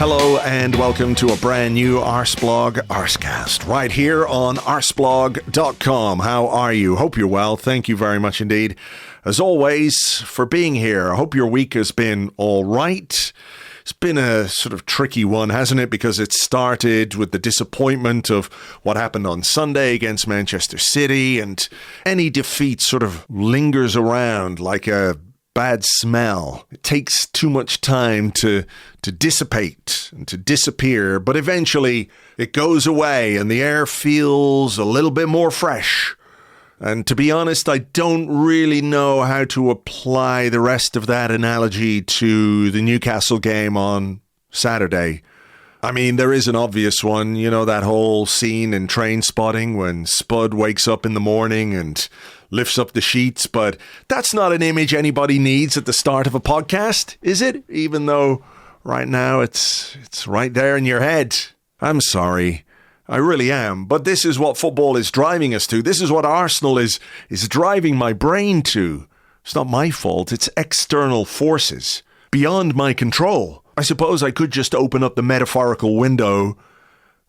Hello and welcome to a brand new Arseblog Arsecast right here on arseblog.com. How are you? Hope you're well. Thank you very much indeed, as always, for being here. I hope your week has been all right. It's been a sort of tricky one, hasn't it? Because it started with the disappointment of what happened on Sunday against Manchester City, and any defeat sort of lingers around like a bad smell. It takes too much time to dissipate and to disappear, but eventually it goes away and the air feels a little bit more fresh. And to be honest, I don't really know how to apply the rest of that analogy to the Newcastle game on Saturday. I mean, there is an obvious one, you know, that whole scene in Train Spotting when Spud wakes up in the morning and lifts up the sheets, but that's not an image anybody needs at the start of a podcast, is it? Even though right now it's right there in your head. I'm sorry. I really am. But this is what football is driving us to. This is what Arsenal is driving my brain to. It's not my fault. It's external forces beyond my control. I suppose I could just open up the metaphorical window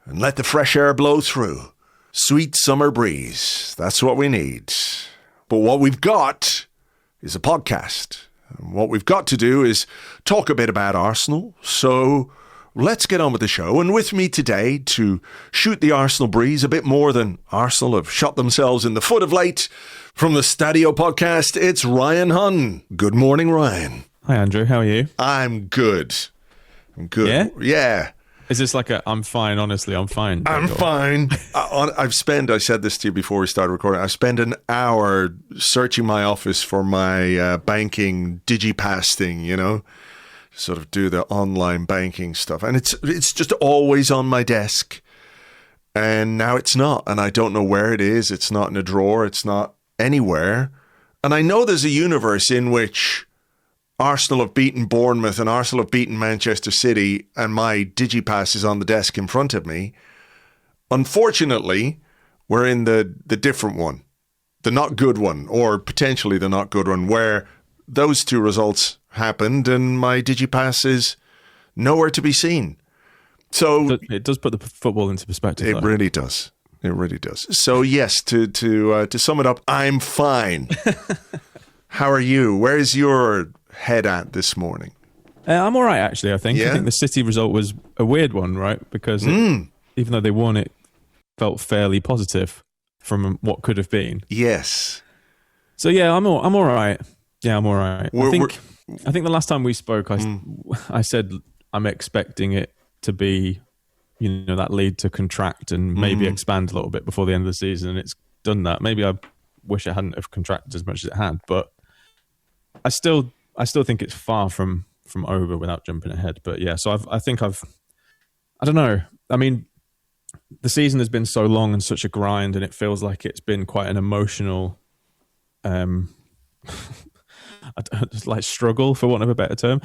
and let the fresh air blow through. Sweet summer breeze. That's what we need. But what we've got is a podcast. And what we've got to do is talk a bit about Arsenal. So let's get on with the show. And with me today to shoot the Arsenal breeze a bit more than Arsenal have shot themselves in the foot of late, from the Stadio podcast, it's Ryan Hunn. Good morning, Ryan. Hi, Andrew. How are you? I'm good. Yeah? Yeah. Is this like I'm fine, honestly, I'm fine? I'm fine. I said this to you before we started recording, I spent an hour searching my office for my banking DigiPass thing, you know, sort of do the online banking stuff. And it's just always on my desk. And now it's not. And I don't know where it is. It's not in a drawer. It's not anywhere. And I know there's a universe in which Arsenal have beaten Bournemouth and Arsenal have beaten Manchester City and my DigiPass is on the desk in front of me. Unfortunately, we're in the different one, the not good one, or potentially the not good one, where those two results happened and my DigiPass is nowhere to be seen. So it does put the football into perspective. It really does. It really does. So yes, to sum it up, I'm fine. How are you? Where's your head at this morning? I'm all right, actually, I think. Yeah? I think the City result was a weird one, right? Because even though they won, it felt fairly positive from what could have been. Yes. So yeah, I'm all right. Yeah, I'm all right. I think the last time we spoke, I said I'm expecting it to be, you know, that lead to contract and maybe expand a little bit before the end of the season, and it's done that. Maybe I wish it hadn't have contracted as much as it had, but I still think it's far from over without jumping ahead. But yeah, so I don't know. I mean, the season has been so long and such a grind, and it feels like it's been quite an emotional, like struggle, for want of a better term.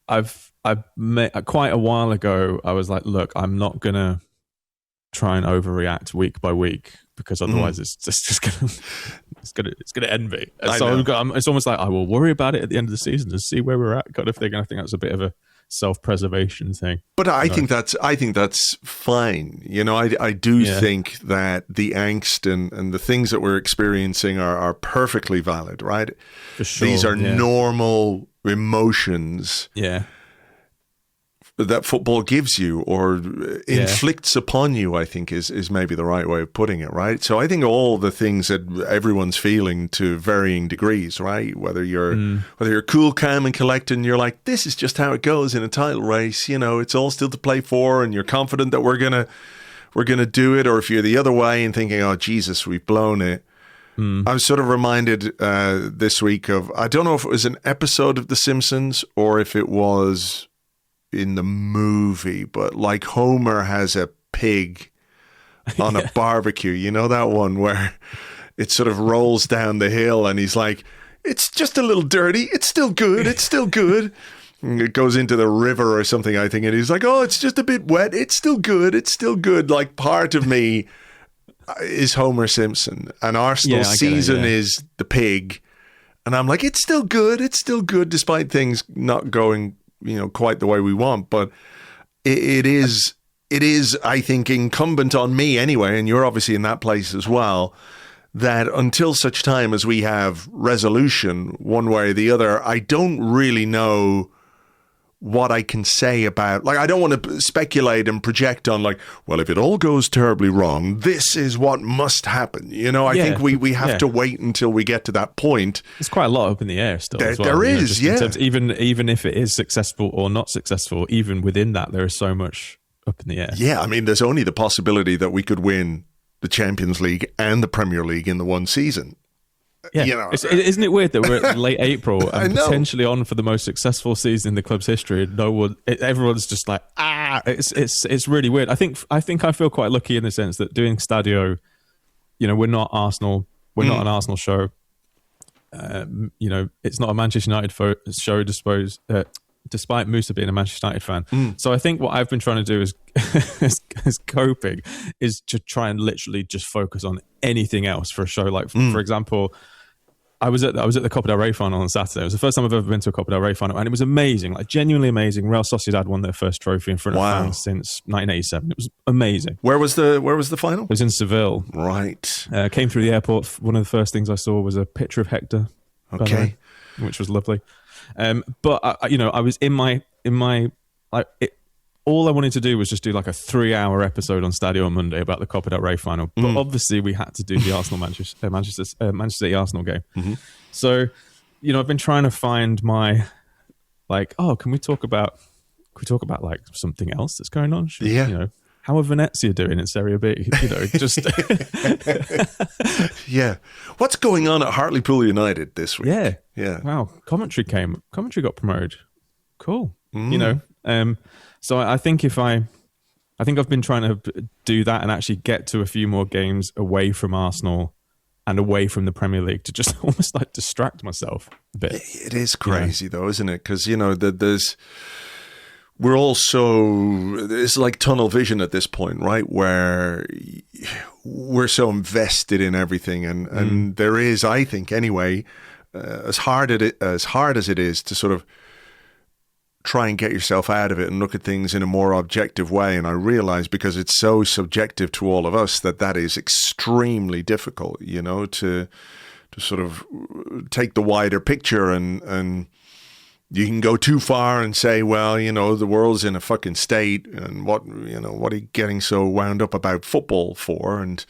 I've met quite a while ago. I was like, look, I'm not gonna try and overreact week by week, because otherwise it's gonna end me. So it's almost like I will worry about it at the end of the season to see where we're at, kind of thing. I think that's a bit of a self-preservation thing. But I think that's fine. You know, I do think that the angst and the things that we're experiencing are perfectly valid, right? For sure. These are normal emotions. Yeah. That football gives you or inflicts upon you, I think is maybe the right way of putting it, right? So I think all the things that everyone's feeling to varying degrees, right? Whether you're cool, calm, and collected, and you're like, this is just how it goes in a title race. You know, it's all still to play for, and you're confident that we're gonna do it. Or if you're the other way and thinking, oh Jesus, we've blown it. I was sort of reminded this week of, I don't know if it was an episode of The Simpsons or if it was in the movie, but like Homer has a pig on a barbecue. You know that one where it sort of rolls down the hill and he's like, it's just a little dirty. It's still good. It's still good. And it goes into the river or something, I think. And he's like, oh, it's just a bit wet. It's still good. It's still good. Like part of me is Homer Simpson and Arsenal's season is the pig. And I'm like, it's still good. It's still good despite things not going, you know, quite the way we want. But it is, I think, incumbent on me anyway, and you're obviously in that place as well, that until such time as we have resolution one way or the other, I don't really know what I can say about, like, I don't want to speculate and project on, like, well, if it all goes terribly wrong, this is what must happen. I think we have to wait until we get to that point. There's quite a lot up in the air still. As well, there is, in terms, even if it is successful or not successful, even within that, there is so much up in the air. Yeah, I mean, there's only the possibility that we could win the Champions League and the Premier League in the one season. Yeah, isn't it weird that we're at late April and potentially on for the most successful season in the club's history? And everyone's just like, it's really weird. I think I feel quite lucky in the sense that doing Stadio, we're not Arsenal, we're not an Arsenal show. It's not a Manchester United show, despite Musa being a Manchester United fan. So I think what I've been trying to do is coping is to try and literally just focus on anything else for a show. Like, for example, I was at the Copa del Rey final on Saturday. It was the first time I've ever been to a Copa del Rey final, and it was amazing, like genuinely amazing. Real Sociedad won their first trophy in front of fans since 1987. It was amazing. Where was the final? It was in Seville. Right. Came through the airport. One of the first things I saw was a picture of Hector. Okay. Which was lovely. But I was in my all I wanted to do was just do like a 3-hour episode on Stadio on Monday about the Copa del Rey final. But obviously we had to do the Manchester City Arsenal game. Mm-hmm. So, I've been trying to find my, like, can we talk about like something else that's going on? How are Venezia doing in Serie B? Just yeah. What's going on at Hartlepool United this week? Yeah. Wow. Commentary got promoted. Cool. So I think I've been trying to do that and actually get to a few more games away from Arsenal and away from the Premier League to just almost like distract myself a bit. It is crazy though, isn't it? Because we're all it's like tunnel vision at this point, right? Where we're so invested in everything, and there is, I think, anyway, as hard as it is to sort of try and get yourself out of it and look at things in a more objective way. And I realize, because it's so subjective to all of us, that is extremely difficult, to sort of take the wider picture, and you can go too far and say, well, the world's in a fucking state, and what are you getting so wound up about football for? And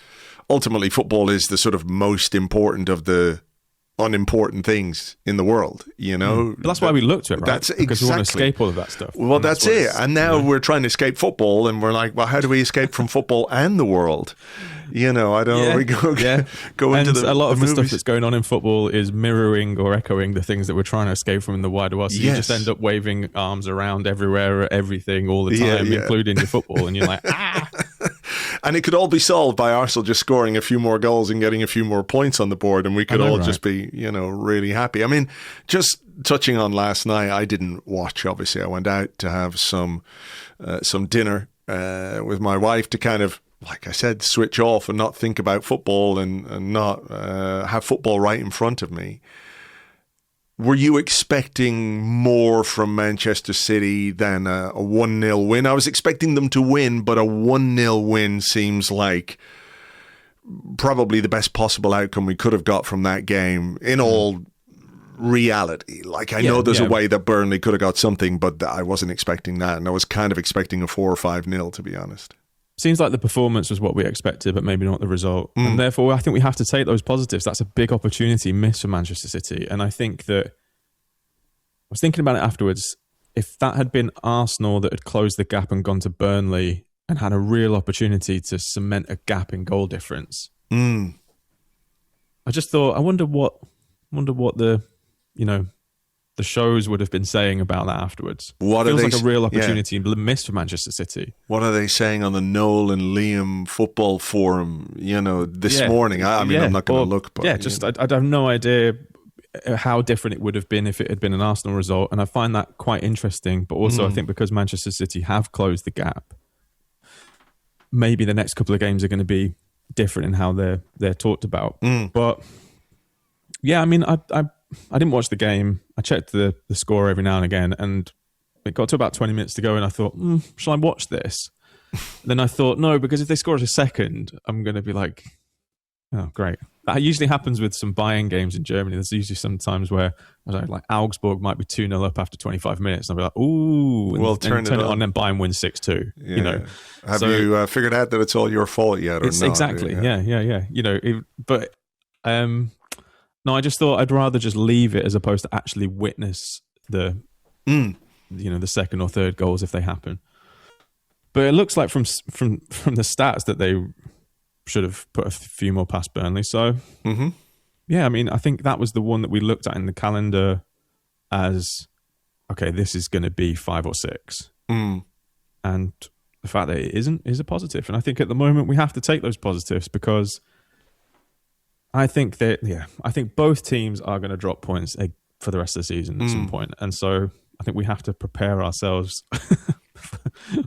ultimately football is the sort of most important of the unimportant things in the world, But that's why we looked at it, right? That's because exactly. we want to escape all of that stuff. Well, that's it. And now we're trying to escape football, and we're like, well, how do we escape from football and the world? I don't know. We go into a lot of the movies. stuff that's going on in football is mirroring or echoing the things that we're trying to escape from in the wider world. So you just end up waving arms around everywhere, everything, all the time, including your football, and you're like, And it could all be solved by Arsenal just scoring a few more goals and getting a few more points on the board, and we could just be, really happy. I mean, just touching on last night, I didn't watch, obviously. I went out to have some dinner with my wife to kind of, like I said, switch off and not think about football and not have football right in front of me. Were you expecting more from Manchester City than a 1-0 win? I was expecting them to win, but a 1-0 win seems like probably the best possible outcome we could have got from that game in all reality. Like, I know there's a way that Burnley could have got something, but I wasn't expecting that. And I was kind of expecting a 4 or 5-0, to be honest. Seems like the performance was what we expected, but maybe not the result. And therefore, I think we have to take those positives. That's a big opportunity missed for Manchester City. And I think that I was thinking about it afterwards. If that had been Arsenal that had closed the gap and gone to Burnley and had a real opportunity to cement a gap in goal difference, I just thought, I wonder what the the shows would have been saying about that afterwards. What feels like a real opportunity missed for Manchester City. What are they saying on the Noel and Liam football forum, this morning? I mean, I'm not going to look. But, I have no idea how different it would have been if it had been an Arsenal result. And I find that quite interesting. But also I think because Manchester City have closed the gap, maybe the next couple of games are going to be different in how they're talked about. But yeah, I mean, I didn't watch the game. I checked the score every now and again, and it got to about 20 minutes to go, and I thought, shall I watch this? Then I thought, no, because if they score a second, I'm going to be like, oh, great. That usually happens with some Bayern games in Germany. There's usually some times where, I don't know, like Augsburg might be 2-0 up after 25 minutes. And I'll be like, ooh. Well, turn it on. And then Bayern wins 6-2. Yeah. You know, Have you figured out that it's all your fault yet or not? Exactly. Yeah. You know, no, I just thought I'd rather just leave it as opposed to actually witness the second or third goals if they happen. But it looks like from the stats that they should have put a few more past Burnley. So, yeah, I mean, I think that was the one that we looked at in the calendar as, okay, this is going to be 5 or 6. And the fact that it isn't is a positive. And I think at the moment we have to take those positives because I think both teams are going to drop points for the rest of the season at some point. And so I think we have to prepare ourselves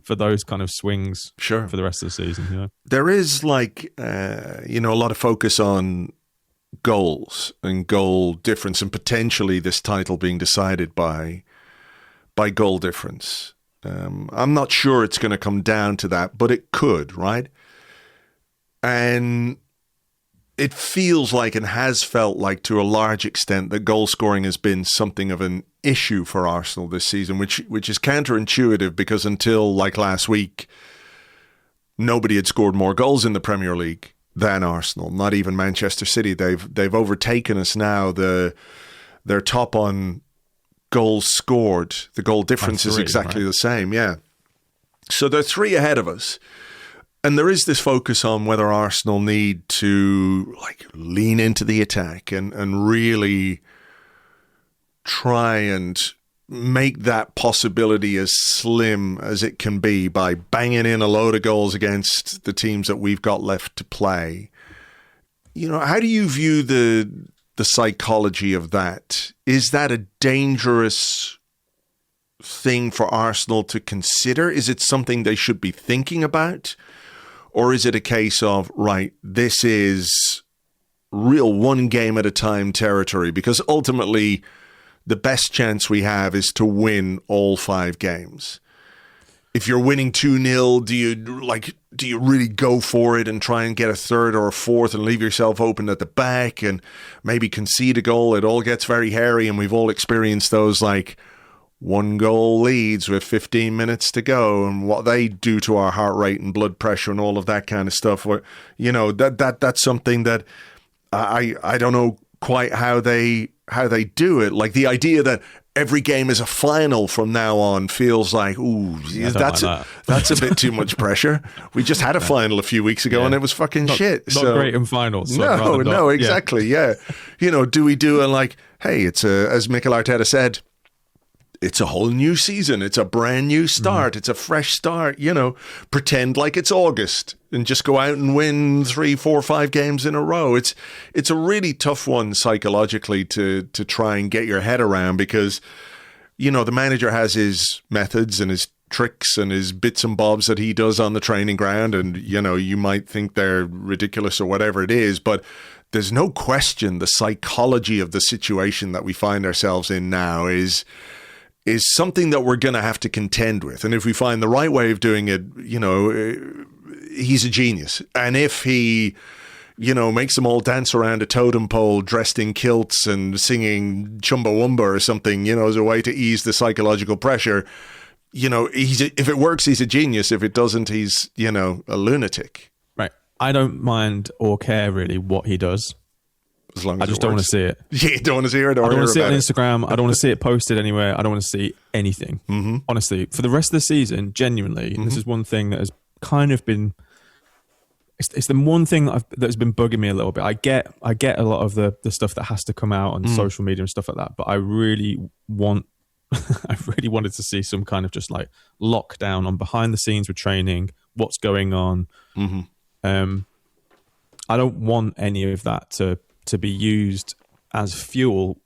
for those kind of swings for the rest of the season. You know? There is a lot of focus on goals and goal difference and potentially this title being decided by goal difference. I'm not sure it's going to come down to that, but it could, right? And it feels like and has felt like to a large extent that goal scoring has been something of an issue for Arsenal this season, which is counterintuitive because until like last week, nobody had scored more goals in the Premier League than Arsenal, not even Manchester City. They've overtaken us now. They're top on goals scored. The goal difference is exactly the same, yeah. So they're 3 ahead of us. And there is this focus on whether Arsenal need to lean into the attack and really try and make that possibility as slim as it can be by banging in a load of goals against the teams that we've got left to play. You know, how do you view the psychology of that? Is that a dangerous thing for Arsenal to consider? Is it something they should be thinking about? Or is it a case of, right, this is real one game at a time territory? Because ultimately, the best chance we have is to win all 5 games. If you're winning 2-0, do you really go for it and try and get a third or a fourth and leave yourself open at the back and maybe concede a goal? It all gets very hairy, and we've all experienced those 1-goal leads with 15 minutes to go and what they do to our heart rate and blood pressure and all of that kind of stuff. Where, that's something that I don't know quite how they do it. Like the idea that every game is a final from now on feels like, that's a bit too much pressure. We just had a final a few weeks ago and it was fucking shit. Not great in finals. So no, exactly. Yeah. Do we do hey, it's as Mikel Arteta said, it's a whole new season. It's a brand new start. It's a fresh start. Pretend like it's August and just go out and win 3, 4, 5 games in a row. It's a really tough one psychologically to try and get your head around because, the manager has his methods and his tricks and his bits and bobs that he does on the training ground. And, you might think they're ridiculous or whatever it is, but there's no question the psychology of the situation that we find ourselves in now is something that we're going to have to contend with. And if we find the right way of doing it, he's a genius. And if he, makes them all dance around a totem pole dressed in kilts and singing Chumbawamba or something, as a way to ease the psychological pressure, if it works, he's a genius. If it doesn't, he's, a lunatic. Right. I don't mind or care really what he does. As long as I just don't want to see it. Yeah, you don't want to see it. I don't want to see it on Instagram. I don't want to see it posted anywhere. I don't want to see anything. Mm-hmm. Honestly, for the rest of the season, genuinely, this is one thing that has kind of been. It's the one thing that has been bugging me a little bit. I get a lot of the stuff that has to come out on social media and stuff like that, but I really wanted to see some kind of just lockdown on behind the scenes with training, what's going on. Mm-hmm. I don't want any of that to be used as fuel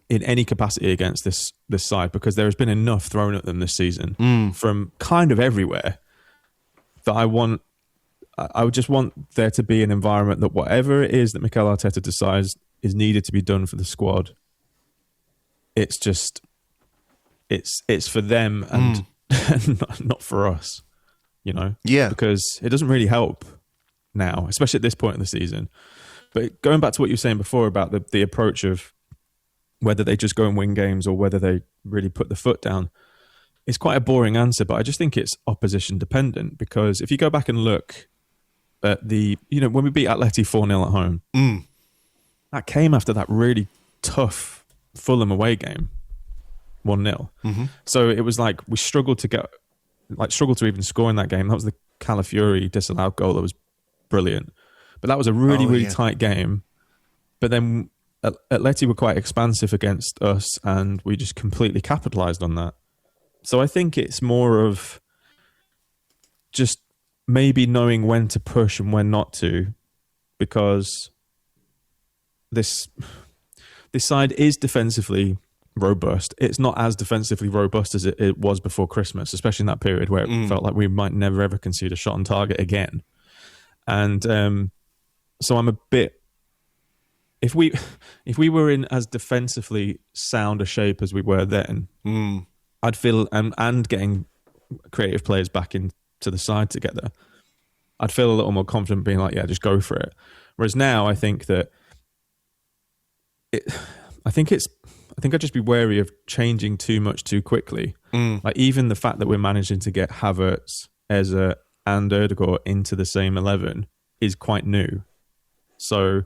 in any capacity against this side, because there has been enough thrown at them this season from kind of everywhere that I would just want there to be an environment that whatever it is that Mikel Arteta decides is needed to be done for the squad, it's it's for them and not for us, Yeah. Because it doesn't really help now, especially at this point in the season. But going back to what you were saying before about the approach of whether they just go and win games or whether they really put the foot down, it's quite a boring answer, but I just think it's opposition dependent, because if you go back and look at when we beat Atleti 4-0 at home, that came after that really tough Fulham away game, 1-0. So it was like we struggled to even score in that game. That was the Calafiori disallowed goal that was brilliant. But that was a really tight game. But then Atleti were quite expansive against us, and we just completely capitalised on that. So I think it's more of just maybe knowing when to push and when not to, because this side is defensively robust. It's not as defensively robust as it was before Christmas, especially in that period where it felt like we might never ever concede a shot on target again. And so I'm a bit... If we were in as defensively sound a shape as we were then, I'd feel, and getting creative players back into the side together, I'd feel a little more confident being like, yeah, just go for it. Whereas now I think that I think I'd just be wary of changing too much too quickly. Like even the fact that we're managing to get Havertz, Eze and Ødegaard into the same 11 is quite new. So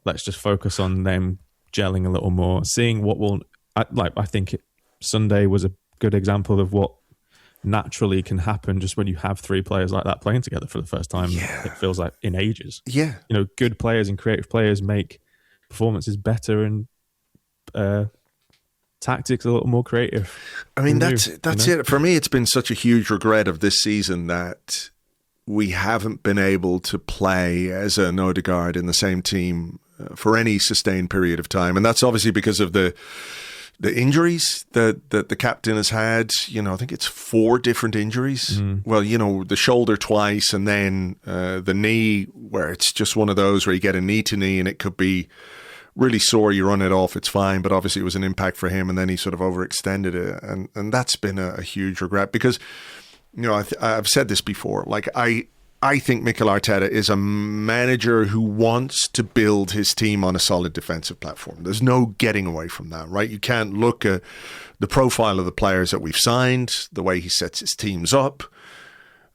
let's just focus on them gelling a little more, seeing what will... I think Sunday was a good example of what naturally can happen just when you have three players like that playing together for the first time. Yeah. It feels like in ages. Yeah. Good players and creative players make performances better and tactics a little more creative. I mean, that's it. For me, it's been such a huge regret of this season that we haven't been able to play as an Ødegaard in the same team for any sustained period of time. And that's obviously because of the injuries that the captain has had. I think it's 4 different injuries. Well, the shoulder twice, and then the knee, where it's just one of those where you get a knee to knee and it could be really sore. You run it off, it's fine. But obviously it was an impact for him, and then he sort of overextended it. And that's been a huge regret because, I've said this before, like I think Mikel Arteta is a manager who wants to build his team on a solid defensive platform. There's no getting away from that, right? You can't look at the profile of the players that we've signed, the way he sets his teams up,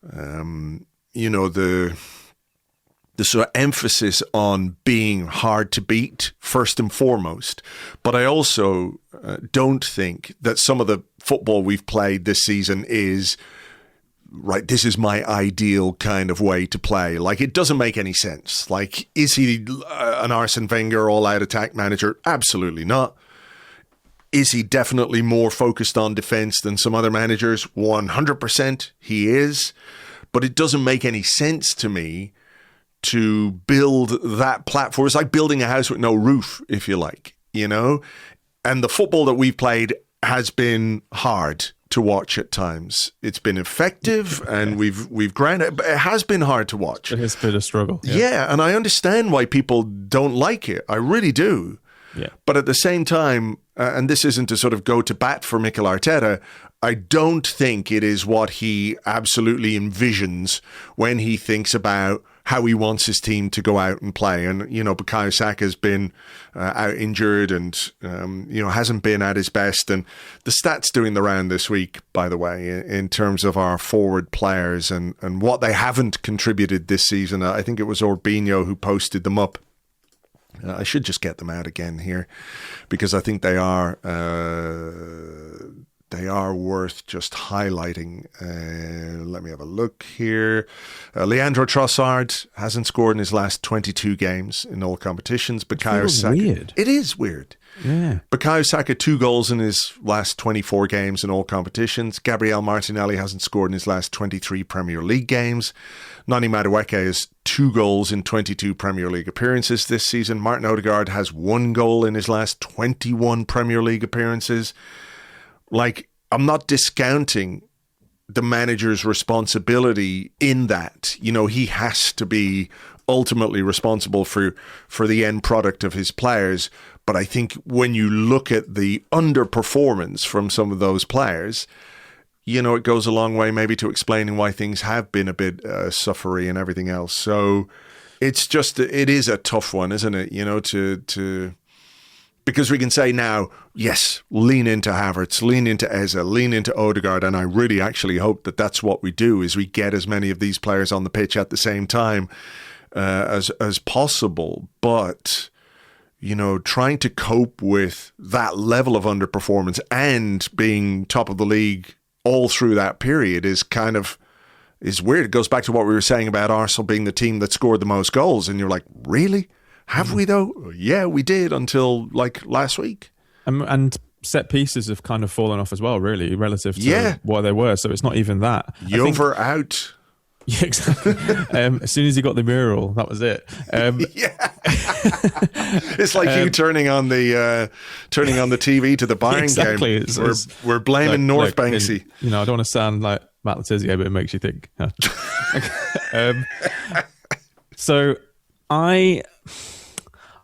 the sort of emphasis on being hard to beat first and foremost. But I also don't think that some of the football we've played this season is... right, this is my ideal kind of way to play. Like, it doesn't make any sense. Like, is he an Arsene Wenger all-out attack manager? Absolutely not. Is he definitely more focused on defense than some other managers? 100% he is. But it doesn't make any sense to me to build that platform. It's like building a house with no roof, if you like, And the football that we've played has been hard to watch at times. It's been effective and we've grounded, but it has been hard to watch. It has been a struggle. Yeah, and I understand why people don't like it. I really do. Yeah. But at the same time, and this isn't to sort of go to bat for Mikel Arteta, I don't think it is what he absolutely envisions when he thinks about how he wants his team to go out and play. And, Bukayo Saka's been out injured and, hasn't been at his best. And the stats doing the round this week, by the way, in terms of our forward players and what they haven't contributed this season, I think it was Orbinho who posted them up. I should just get them out again here because I think they are worth just highlighting. Let me have a look here. Leandro Trossard hasn't scored in his last 22 games in all competitions. Bukayo Saka. Weird. It is weird. Yeah. Bukayo Saka 2 goals in his last 24 games in all competitions. Gabriel Martinelli hasn't scored in his last 23 Premier League games. Nani Madueke has 2 goals in 22 Premier League appearances this season. Martin Ødegaard has 1 goal in his last 21 Premier League appearances. Like, I'm not discounting the manager's responsibility in that. He has to be ultimately responsible for the end product of his players. But I think when you look at the underperformance from some of those players, you know, it goes a long way maybe to explaining why things have been a bit suffery and everything else. So it is a tough one, isn't it? You know, to because we can say now, yes, lean into Havertz, lean into Eze, lean into Odegaard, and I really actually hope that that's what we do, is we get as many of these players on the pitch at the same time as possible. But, you know, trying to cope with that level of underperformance and being top of the league all through that period is weird. It goes back to what we were saying about Arsenal being the team that scored the most goals, and you're like, really? Have we though? Yeah, we did until like last week. And set pieces have kind of fallen off as well, really, relative to what they were. So it's not even that. Jover out. Yeah, exactly. As soon as he got the mural, that was it. It's like you turning on the TV to the Bayern game. We're blaming North Banksy. You know, I don't want to sound like Matt Letizia, but it makes you think. So I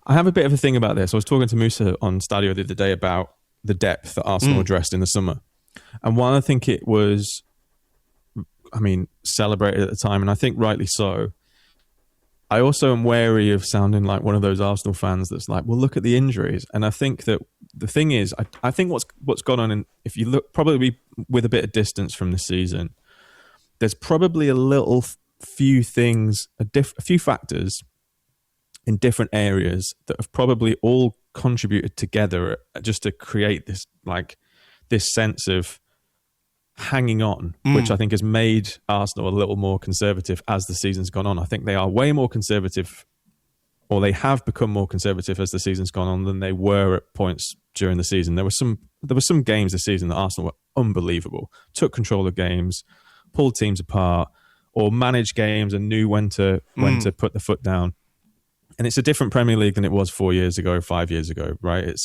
have a bit of a thing about this. I was talking to Musa on Stadio the other day about the depth that Arsenal addressed in the summer. And while I think it was, celebrated at the time, and I think rightly so, I also am wary of sounding like one of those Arsenal fans that's like, well, look at the injuries. And I think that the thing is, I think what's gone on, and if you look probably with a bit of distance from the season, there's probably a few things, a few factors in different areas that have probably all contributed together just to create this sense of hanging on, which I think has made Arsenal a little more conservative as the season's gone on. I think they are way more conservative, or they have become more conservative as the season's gone on than they were at points during the season. There were some games this season that Arsenal were unbelievable, took control of games, pulled teams apart, or managed games and knew when to put the foot down. And it's a different Premier League than it was 4 years ago, 5 years ago, right? It's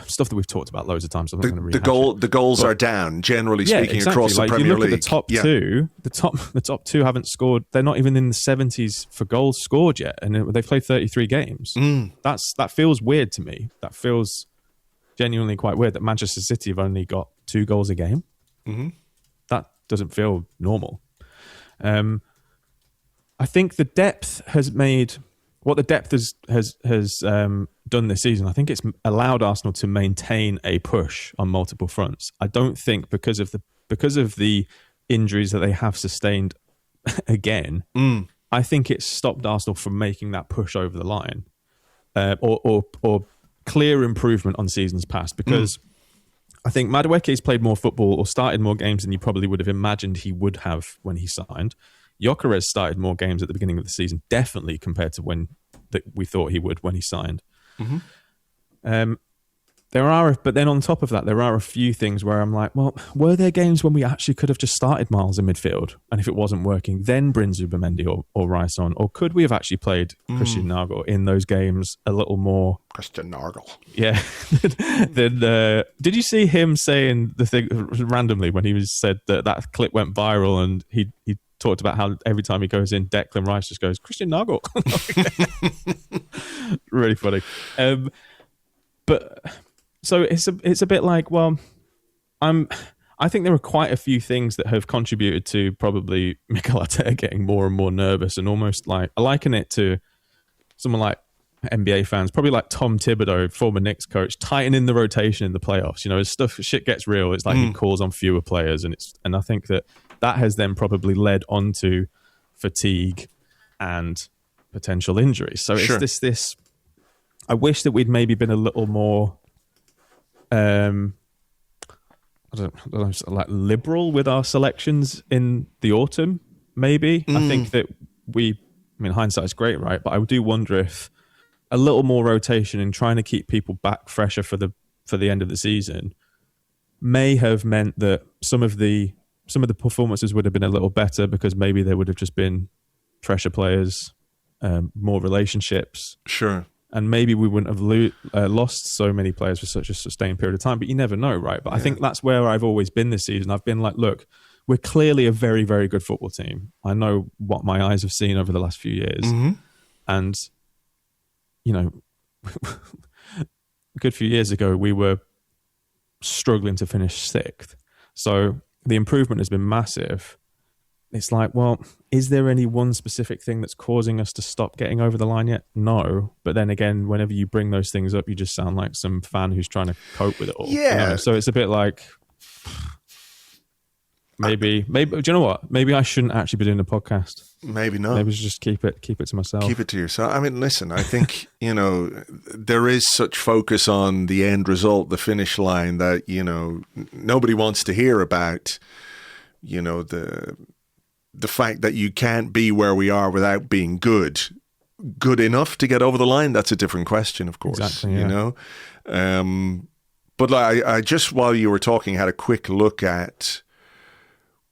stuff that we've talked about loads of times. So I'm not going to rehash it. The goals are down, generally speaking, exactly. across the Premier League. At the top two, the top two haven't scored. They're not even in the 70s for goals scored yet, and they've played 33 games. That feels weird to me. That feels genuinely quite weird that Manchester City have only got 2 goals a game. That doesn't feel normal. I think the depth has made what the depth has done this season. I think it's allowed Arsenal to maintain a push on multiple fronts. I don't think because of the injuries that they have sustained again. I think it's stopped Arsenal from making that push over the line, or clear improvement on seasons past. Because I think Madueke's played more football or started more games than you probably would have imagined he would have when he signed. Gyökeres started more games at the beginning of the season, definitely compared to when we thought he would when he signed. But then on top of that, there are a few things where I'm like, well, were there games when we actually could have just started Miles in midfield? And if it wasn't working, then bring Zubimendi or Rice on? Or could we have actually played Christian Nagel in those games a little more? Christian Nagel. Yeah. Did you see him saying the thing randomly when he said that clip went viral and he talked about how every time he goes in, Declan Rice just goes, Christian Nagel. Really funny. But so it's a bit like, well, I think there are quite a few things that have contributed to probably Mikel Arteta getting more and more nervous, and almost like I liken it to someone like NBA fans, probably like Tom Thibodeau, former Knicks coach, tightening the rotation in the playoffs. You know, as shit gets real, it's like he calls on fewer players, and I think that has then probably led on to fatigue and potential injuries. So it's this. I wish that we'd maybe been a little more, I don't know, like liberal with our selections in the autumn. Maybe I think that hindsight is great, right? But I do wonder if a little more rotation and trying to keep people back fresher for the end of the season may have meant that some of the performances would have been a little better, because maybe there would have just been fresher players, more relationships. Sure. And maybe we wouldn't have lost so many players for such a sustained period of time. But you never know, right? But I think that's where I've always been this season. I've been like, look, we're clearly a very, very good football team. I know what my eyes have seen over the last few years. Mm-hmm. And, you know, a good few years ago, we were struggling to finish 6th. So the improvement has been massive. It's like, well, is there any one specific thing that's causing us to stop getting over the line yet? No. But then again, whenever you bring those things up, you just sound like some fan who's trying to cope with it all. Yeah. You know? So it's a bit like, maybe, do you know what? Maybe I shouldn't actually be doing a podcast. Maybe not. Maybe just keep it to myself. Keep it to yourself. I mean, listen, I think, you know, there is such focus on the end result, the finish line, that, you know, nobody wants to hear about, you know, the fact that you can't be where we are without being good enough to get over the line. That's a different question, of course. Exactly, yeah. You know, but I just, while you were talking, had a quick look at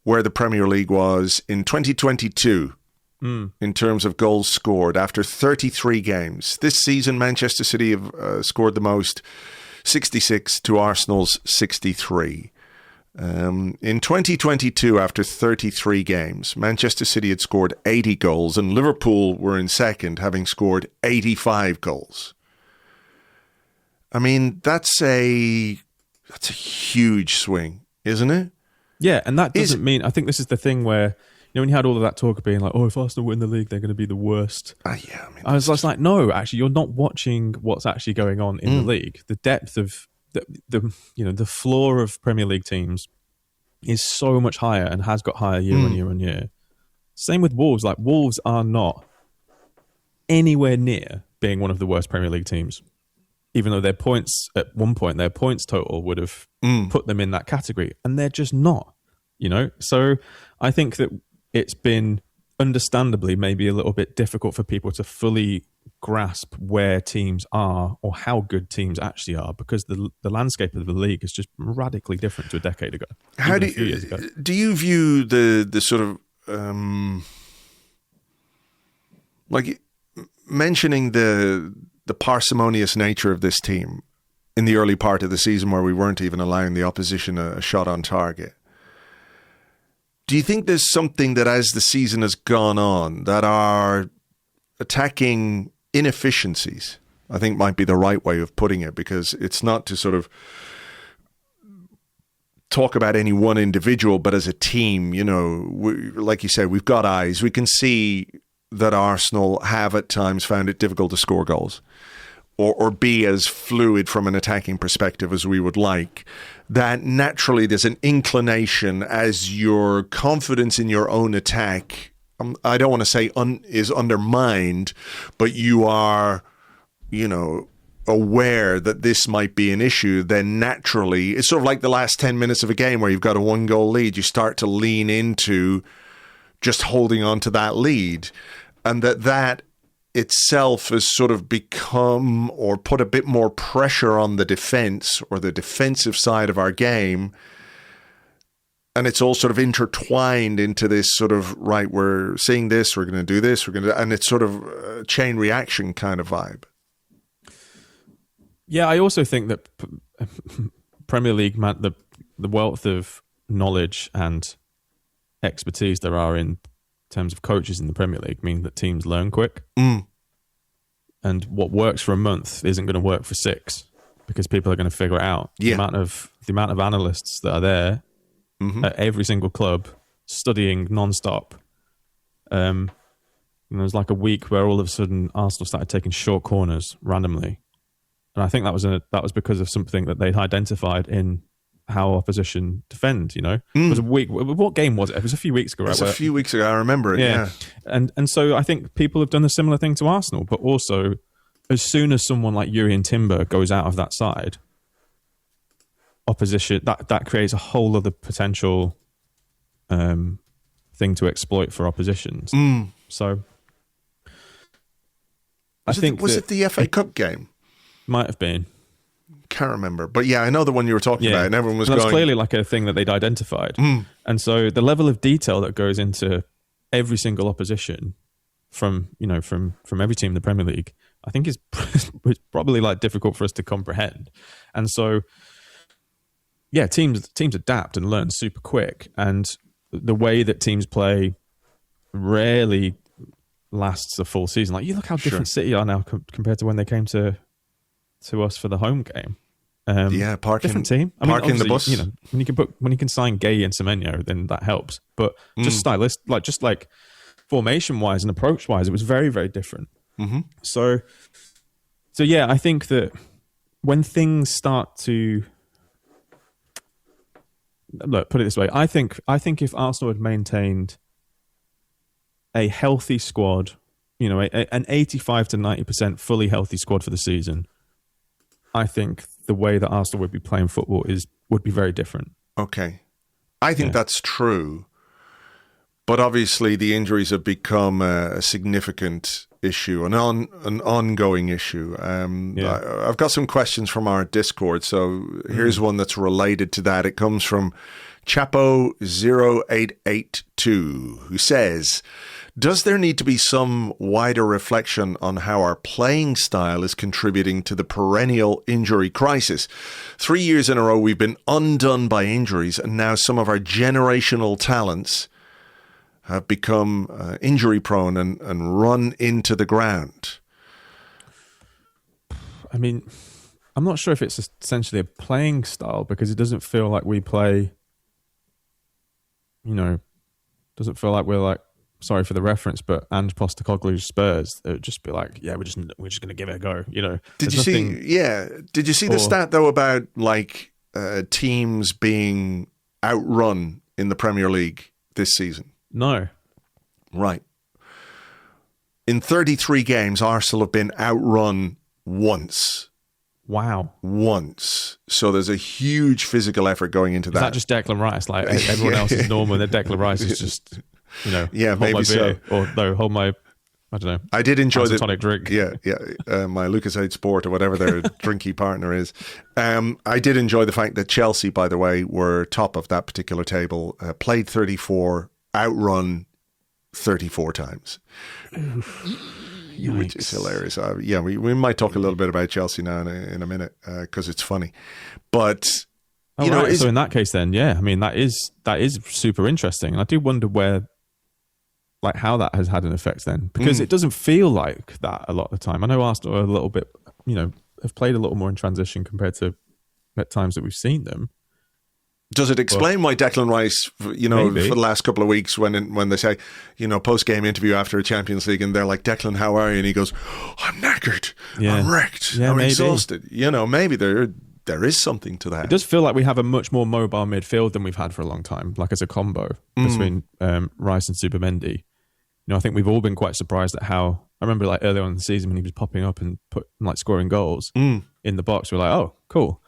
where the Premier League was in 2022 in terms of goals scored after 33 games. This season, Manchester City have scored the most, 66 to Arsenal's 63. In 2022, after 33 games, Manchester City had scored 80 goals and Liverpool were in second, having scored 85 goals. I mean, that's a huge swing, isn't it? Yeah, and that doesn't mean... I think this is the thing where, you know, when you had all of that talk of being like, oh, if Arsenal win the league, they're going to be the worst. Yeah, I mean, I was just like, no, actually, you're not watching what's actually going on in the league. The depth of the floor of Premier League teams is so much higher and has got higher year on year on year. Same with Wolves. Like, Wolves are not anywhere near being one of the worst Premier League teams, even though their points at one point, their points total would have put them in that category, and they're just not, you know? So I think that it's been understandably maybe a little bit difficult for people to fully grasp where teams are or how good teams actually are, because the landscape of the league is just radically different to a decade ago. How do you view the sort of like mentioning the parsimonious nature of this team in the early part of the season where we weren't even allowing the opposition a shot on target? Do you think there's something that as the season has gone on that our attacking inefficiencies, I think might be the right way of putting it, because it's not to sort of talk about any one individual, but as a team, you know, like you said, we've got eyes. We can see that Arsenal have at times found it difficult to score goals or be as fluid from an attacking perspective as we would like. That naturally there's an inclination as your confidence in your own attack, I don't want to say is undermined, but you are, you know, aware that this might be an issue, then naturally, it's sort of like the last 10 minutes of a game where you've got a 1-goal lead, you start to lean into just holding on to that lead. And that itself has sort of become or put a bit more pressure on the defense or the defensive side of our game. And it's all sort of intertwined into this sort of, right, we're seeing this, we're going to do this, and it's sort of a chain reaction kind of vibe. Yeah, I also think that Premier League, the wealth of knowledge and expertise there are in terms of coaches in the Premier League mean that teams learn quick. And what works for a month isn't going to work for 6 because people are going to figure it out. Yeah. The amount of analysts that are there at every single club studying non-stop. And there was like a week where all of a sudden Arsenal started taking short corners randomly. And I think that was because of something that they'd identified in how opposition defend, you know? It was a week. What game was it? It was a few weeks ago, right? It was a few weeks ago. I remember it, yeah. And so I think people have done a similar thing to Arsenal, but also as soon as someone like Jurrien Timber goes out of that side, opposition, that creates a whole other potential thing to exploit for oppositions. So was it the FA Cup game? Might have been. Can't remember. But yeah, I know the one you were talking about, and everyone was going... That's clearly like a thing that they'd identified. And so the level of detail that goes into every single opposition from every team in the Premier League, I think is probably like difficult for us to comprehend. And so, yeah, teams adapt and learn super quick. And the way that teams play rarely lasts a full season. Like, you look how different City are now compared to when they came to us for the home game. Different team. I parking the bus. When you can sign Gay and Semenyo, then that helps. But just formation wise and approach wise, it was very, very different. Mm-hmm. So yeah, I think that when things start to put it this way, I think if Arsenal had maintained a healthy squad, an 85 to 90% fully healthy squad for the season, I think the way that Arsenal would be playing football would be very different. Okay. I think that's true. But obviously the injuries have become a significant issue, an ongoing issue. I've got some questions from our Discord, so here's one that's related to that. It comes from Chapo0882, who says, does there need to be some wider reflection on how our playing style is contributing to the perennial injury crisis? 3 years in a row, we've been undone by injuries, and now some of our generational talents have become injury prone and run into the ground. I mean, I'm not sure if it's essentially a playing style, because it doesn't feel like we play, doesn't feel like we're like, sorry for the reference, but Ange Postecoglou's Spurs, it would just be like, yeah, we're just going to give it a go. Did you see the stat though about like teams being outrun in the Premier League this season? No. Right. In 33 games, Arsenal have been outrun once. Wow. Once. So there's a huge physical effort going into that. Is that just Declan Rice? Like everyone else is normal, and then Declan Rice is just, maybe my beer, so. Or no, hold my, I don't know. I did enjoy the tonic drink. My Lucas Aid Sport or whatever their drinky partner is. I did enjoy the fact that Chelsea, by the way, were top of that particular table. Played 34, outrun 34 times. Which is hilarious. We might talk a little bit about Chelsea now in a minute because it's funny. But so in that case, then I mean that is super interesting, and I do wonder how that has had an effect then, because it doesn't feel like that a lot of the time. I know Arsenal are a little bit, have played a little more in transition compared to at times that we've seen them. Does it explain why Declan Rice, maybe, for the last couple of weeks when they say, post-game interview after a Champions League, and they're like, Declan, how are you? And he goes, I'm knackered. I'm wrecked. I'm exhausted. Maybe there is something to that. It does feel like we have a much more mobile midfield than we've had for a long time, like as a combo between Rice and Supermendy. I think we've all been quite surprised at how, I remember like earlier on in the season when he was popping up and scoring goals in the box, we're like, oh, cool.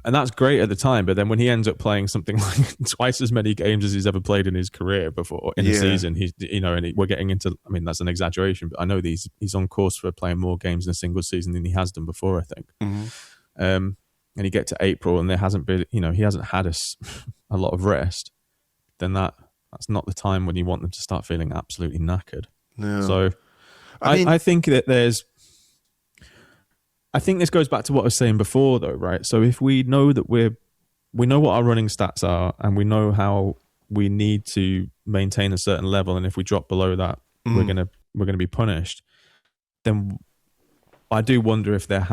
And that's great at the time, but then when he ends up playing something like twice as many games as he's ever played in his career before in a season, he's we're getting into, I mean, that's an exaggeration, but I know he's on course for playing more games in a single season than he has done before, I think. And you get to April and there hasn't been, he hasn't had a lot of rest, then that's not the time when you want them to start feeling absolutely knackered. No. So I think that I think this goes back to what I was saying before, though, right? So if we know that we know what our running stats are, and we know how we need to maintain a certain level, and if we drop below that, we're gonna be punished. Then I do wonder if there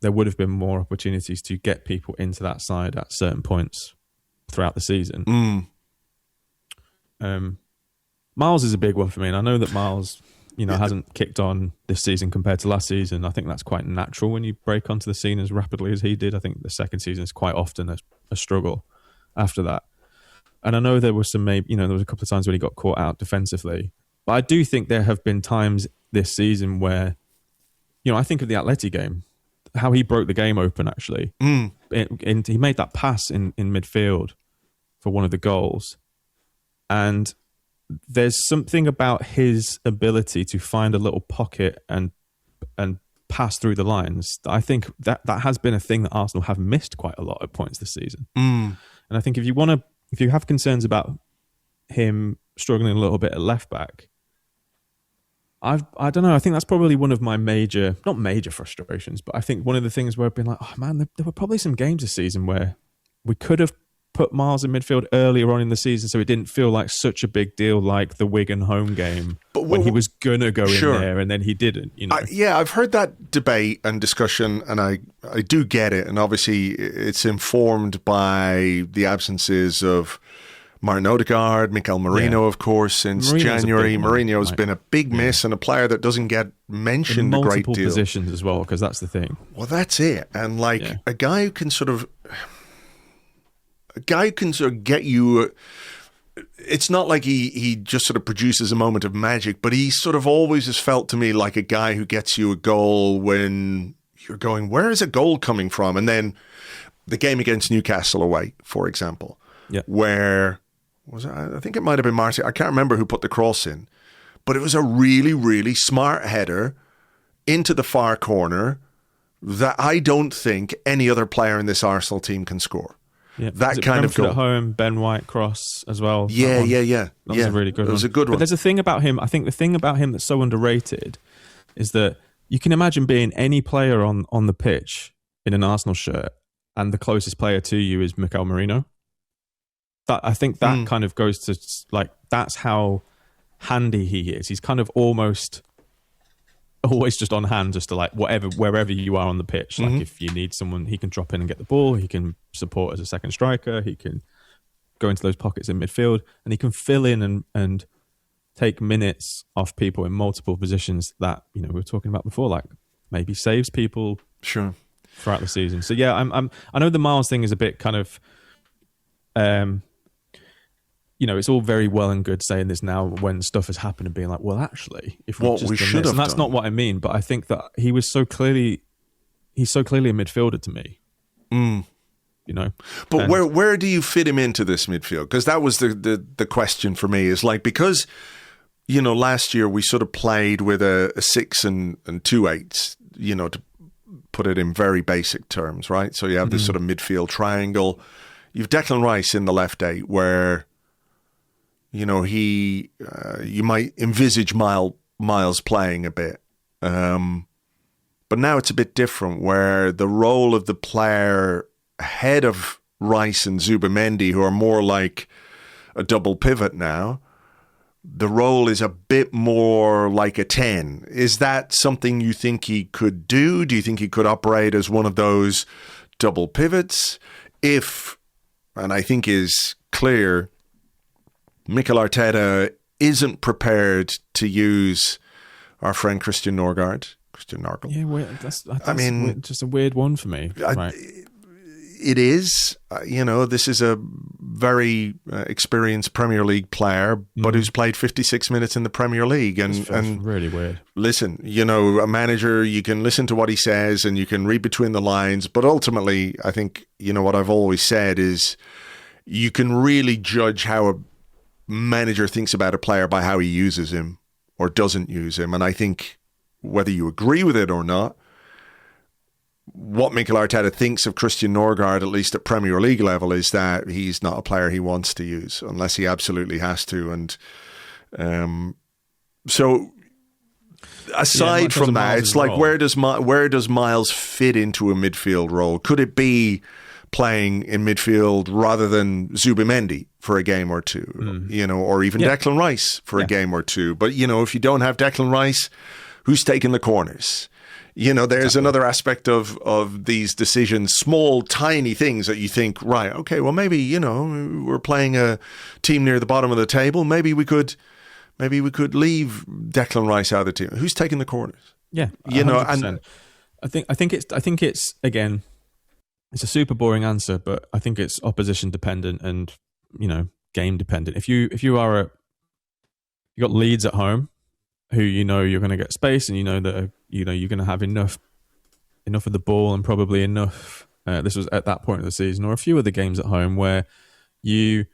would have been more opportunities to get people into that side at certain points throughout the season. Miles is a big one for me, and I know that Miles, hasn't kicked on this season compared to last season. I think that's quite natural when you break onto the scene as rapidly as he did. I think the second season is quite often a struggle after that. And I know there was there was a couple of times when he got caught out defensively. But I do think there have been times this season where, I think of the Atleti game, how he broke the game open, actually. He made that pass in midfield for one of the goals. And there's something about his ability to find a little pocket and pass through the lines. I think that has been a thing that Arsenal have missed quite a lot at points this season. And I think if you have concerns about him struggling a little bit at left back, I don't know. I think that's probably one of my not major frustrations, but I think one of the things where I've been like, oh man, there were probably some games this season where we could have put Miles in midfield earlier on in the season so it didn't feel like such a big deal like the Wigan home game when he was going to go in there and then he didn't, you know? I've heard that debate and discussion, and I do get it. And obviously it's informed by the absences of Martin Odegaard, Mikel Merino, of course, since January. Mourinho's been a big miss and a player that doesn't get mentioned a great deal. Multiple positions as well, because that's the thing. Well, that's it. And a guy who can sort of get you. It's not like he just sort of produces a moment of magic, but he sort of always has felt to me like a guy who gets you a goal when you're going, where is a goal coming from? And then the game against Newcastle away, for example, where was it? I think it might have been Marcy. I can't remember who put the cross in, but it was a really, really smart header into the far corner that I don't think any other player in this Arsenal team can score. Yeah, that kind of goal. At home, Ben White cross as well. Yeah. That was a really good one. It was a good one. But there's a thing about him. I think the thing about him that's so underrated is that you can imagine being any player on the pitch in an Arsenal shirt, and the closest player to you is Mikel Merino. I think that kind of goes to that's how handy he is. He's kind of always just on hand, just to wherever you are on the pitch. Like if you need someone, he can drop in and get the ball. He can support as a second striker. He can go into those pockets in midfield, and he can fill in and take minutes off people in multiple positions that we were talking about before, like maybe saves people throughout the season. So yeah, I know the Miles thing is a bit kind of. It's all very well and good saying this now when stuff has happened and being like, well, actually, if we should have, and that's not what I mean. But I think that he's so clearly a midfielder to me. But where do you fit him into this midfield? Because that was the question for me. Is because last year we sort of played with a 6 and 2 8s. To put it in very basic terms, right? So you have this sort of midfield triangle. You've Declan Rice in the left 8 where. You might envisage Miles playing a bit. But now it's a bit different where the role of the player ahead of Rice and Zubimendi, who are more like a double pivot now, the role is a bit more like a 10. Is that something you think he could do? Do you think he could operate as one of those double pivots? And I think is clear, Mikel Arteta isn't prepared to use our friend Christian Norgard. Yeah, that's just a weird one for me. Right. It is. This is a very experienced Premier League player, but who's played 56 minutes in the Premier League. And really weird. Listen, a manager, you can listen to what he says and you can read between the lines, but ultimately, I think, what I've always said is you can really judge how a manager thinks about a player by how he uses him or doesn't use him. And I think whether you agree with it or not, what Mikel Arteta thinks of Christian Norgard, at least at Premier League level, is that he's not a player he wants to use unless he absolutely has to. And so aside from that, it's like where does Miles fit into a midfield role? Could it be playing in midfield rather than Zubimendi for a game or two, or even Declan Rice for a game or two? But, if you don't have Declan Rice, who's taking the corners? There's another aspect of these decisions, small, tiny things that you think, right, okay, well, maybe, we're playing a team near the bottom of the table. Maybe we could leave Declan Rice out of the team. Who's taking the corners? Yeah, 100%. And I think it's again, it's a super boring answer, but I think it's opposition dependent and game dependent. If you got Leeds at home, who you're going to get space, and that you're going to have enough of the ball and probably enough. This was at that point of the season, or a few of the games at home where you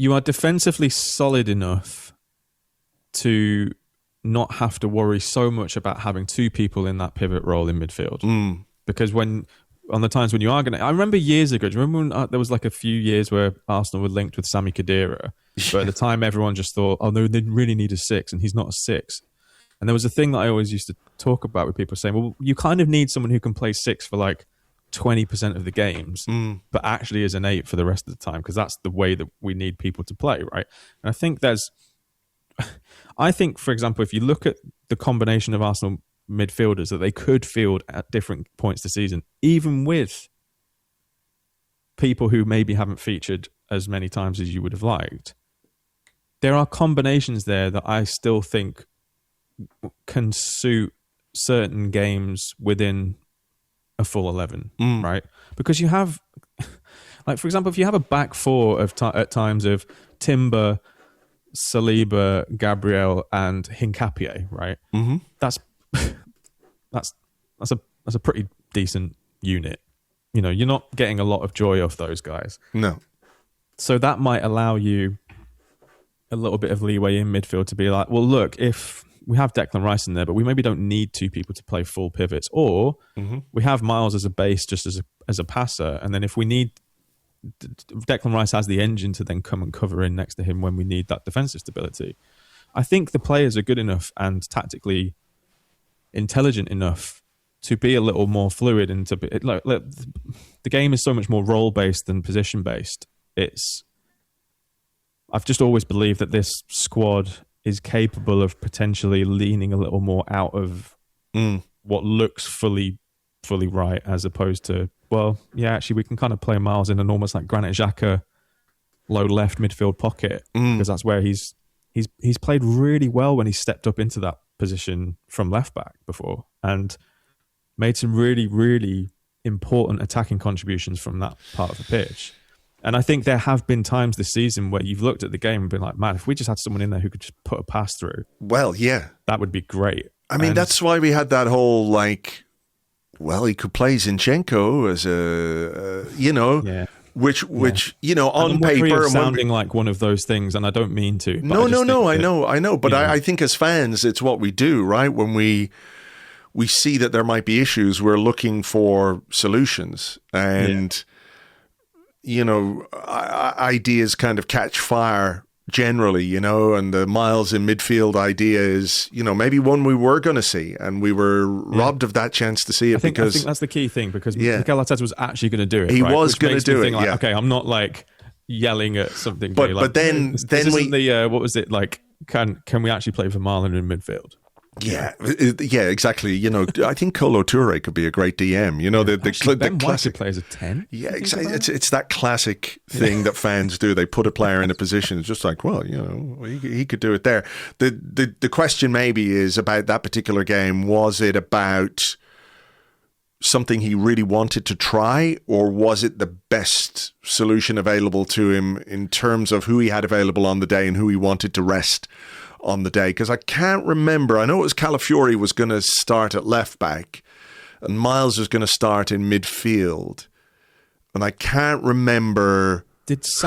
are defensively solid enough to not have to worry so much about having two people in that pivot role in midfield. Because on the times when you are going to... I remember years ago, do you remember when there was like a few years where Arsenal were linked with Sami Khedira, but at the time everyone just thought, oh no, they really need a 6, and he's not a 6. And there was a thing that I always used to talk about with people saying, well, you kind of need someone who can play 6 for like 20% of the games, but actually is an 8 for the rest of the time, because that's the way that we need people to play, right? And I think, for example, if you look at the combination of Arsenal midfielders that they could field at different points this season, even with people who maybe haven't featured as many times as you would have liked, there are combinations there that I still think can suit certain games within a full 11, right? Because you have, like, for example, if you have a back four at times of Timber, Saliba, Gabriel, and Hincapié, right? Mm-hmm. That's a pretty decent unit. You know, you're not getting a lot of joy off those guys. No. So that might allow you a little bit of leeway in midfield to be like, well, look, if we have Declan Rice in there, but we maybe don't need two people to play full pivots, or we have Miles as a base just as a passer, and then if we need, Declan Rice has the engine to then come and cover in next to him when we need that defensive stability. I think the players are good enough and tactically intelligent enough to be a little more fluid, and to be, like, the game is so much more role based than position based. I've just always believed that this squad is capable of potentially leaning a little more out of what looks fully right, as opposed to, well, yeah, actually we can kind of play Miles in an almost like Granit Xhaka low left midfield pocket, because that's where he's played really well when he stepped up into that position from left back before, and made some really, really important attacking contributions from that part of the pitch. And I think there have been times this season where you've looked at the game and been like, man, if we just had someone in there who could just put a pass through, well, yeah, that would be great. I mean, that's why we had that whole, like, well, he could play Zinchenko as a, which on paper, sounding like one of those things, and I don't mean to. No, I know, but I think as fans, it's what we do, right? When we see that there might be issues, we're looking for solutions, and ideas kind of catch fire generally, and the Miles in midfield idea is, maybe one we were going to see, and we were robbed of that chance to see it. I think that's the key thing, because Mikel Arteta was actually going to do it. He was going to do it. Like, okay, I'm not like yelling at something. But then what was it like? Can we actually play for Marlon in midfield? Yeah, exactly. I think Kolo Toure could be a great DM. The classic plays a 10. Yeah, exactly. It's that classic thing that fans do. They put a player in a position. It's just like, well, he could do it there. The question maybe is about that particular game. Was it about something he really wanted to try, or was it the best solution available to him in terms of who he had available on the day and who he wanted to rest on the day? Because I can't remember. I know it was Calafiori was going to start at left back and Miles was going to start in midfield, and I can't remember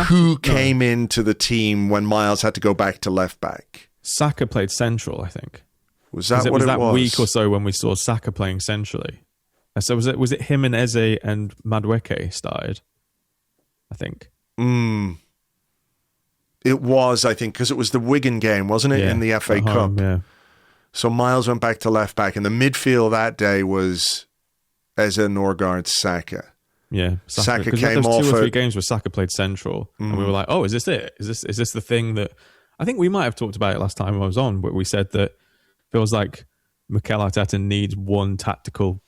who came into the team when Miles had to go back to left back. Saka played central, I think. Was that what it was? That week or so when we saw Saka playing centrally. So was it him and Eze and Madueke started, I think. It was, I think, because it was the Wigan game, wasn't it, in the FA Cup? Yeah. So Miles went back to left back, and the midfield that day was Eze, Norgard, Saka. Yeah, Saka came off. There was 2 or 3 games where Saka played central, and we were like, "Oh, is this it? Is this the thing that?" I think we might have talked about it last time I was on, but we said that it feels like Mikel Arteta needs one tactical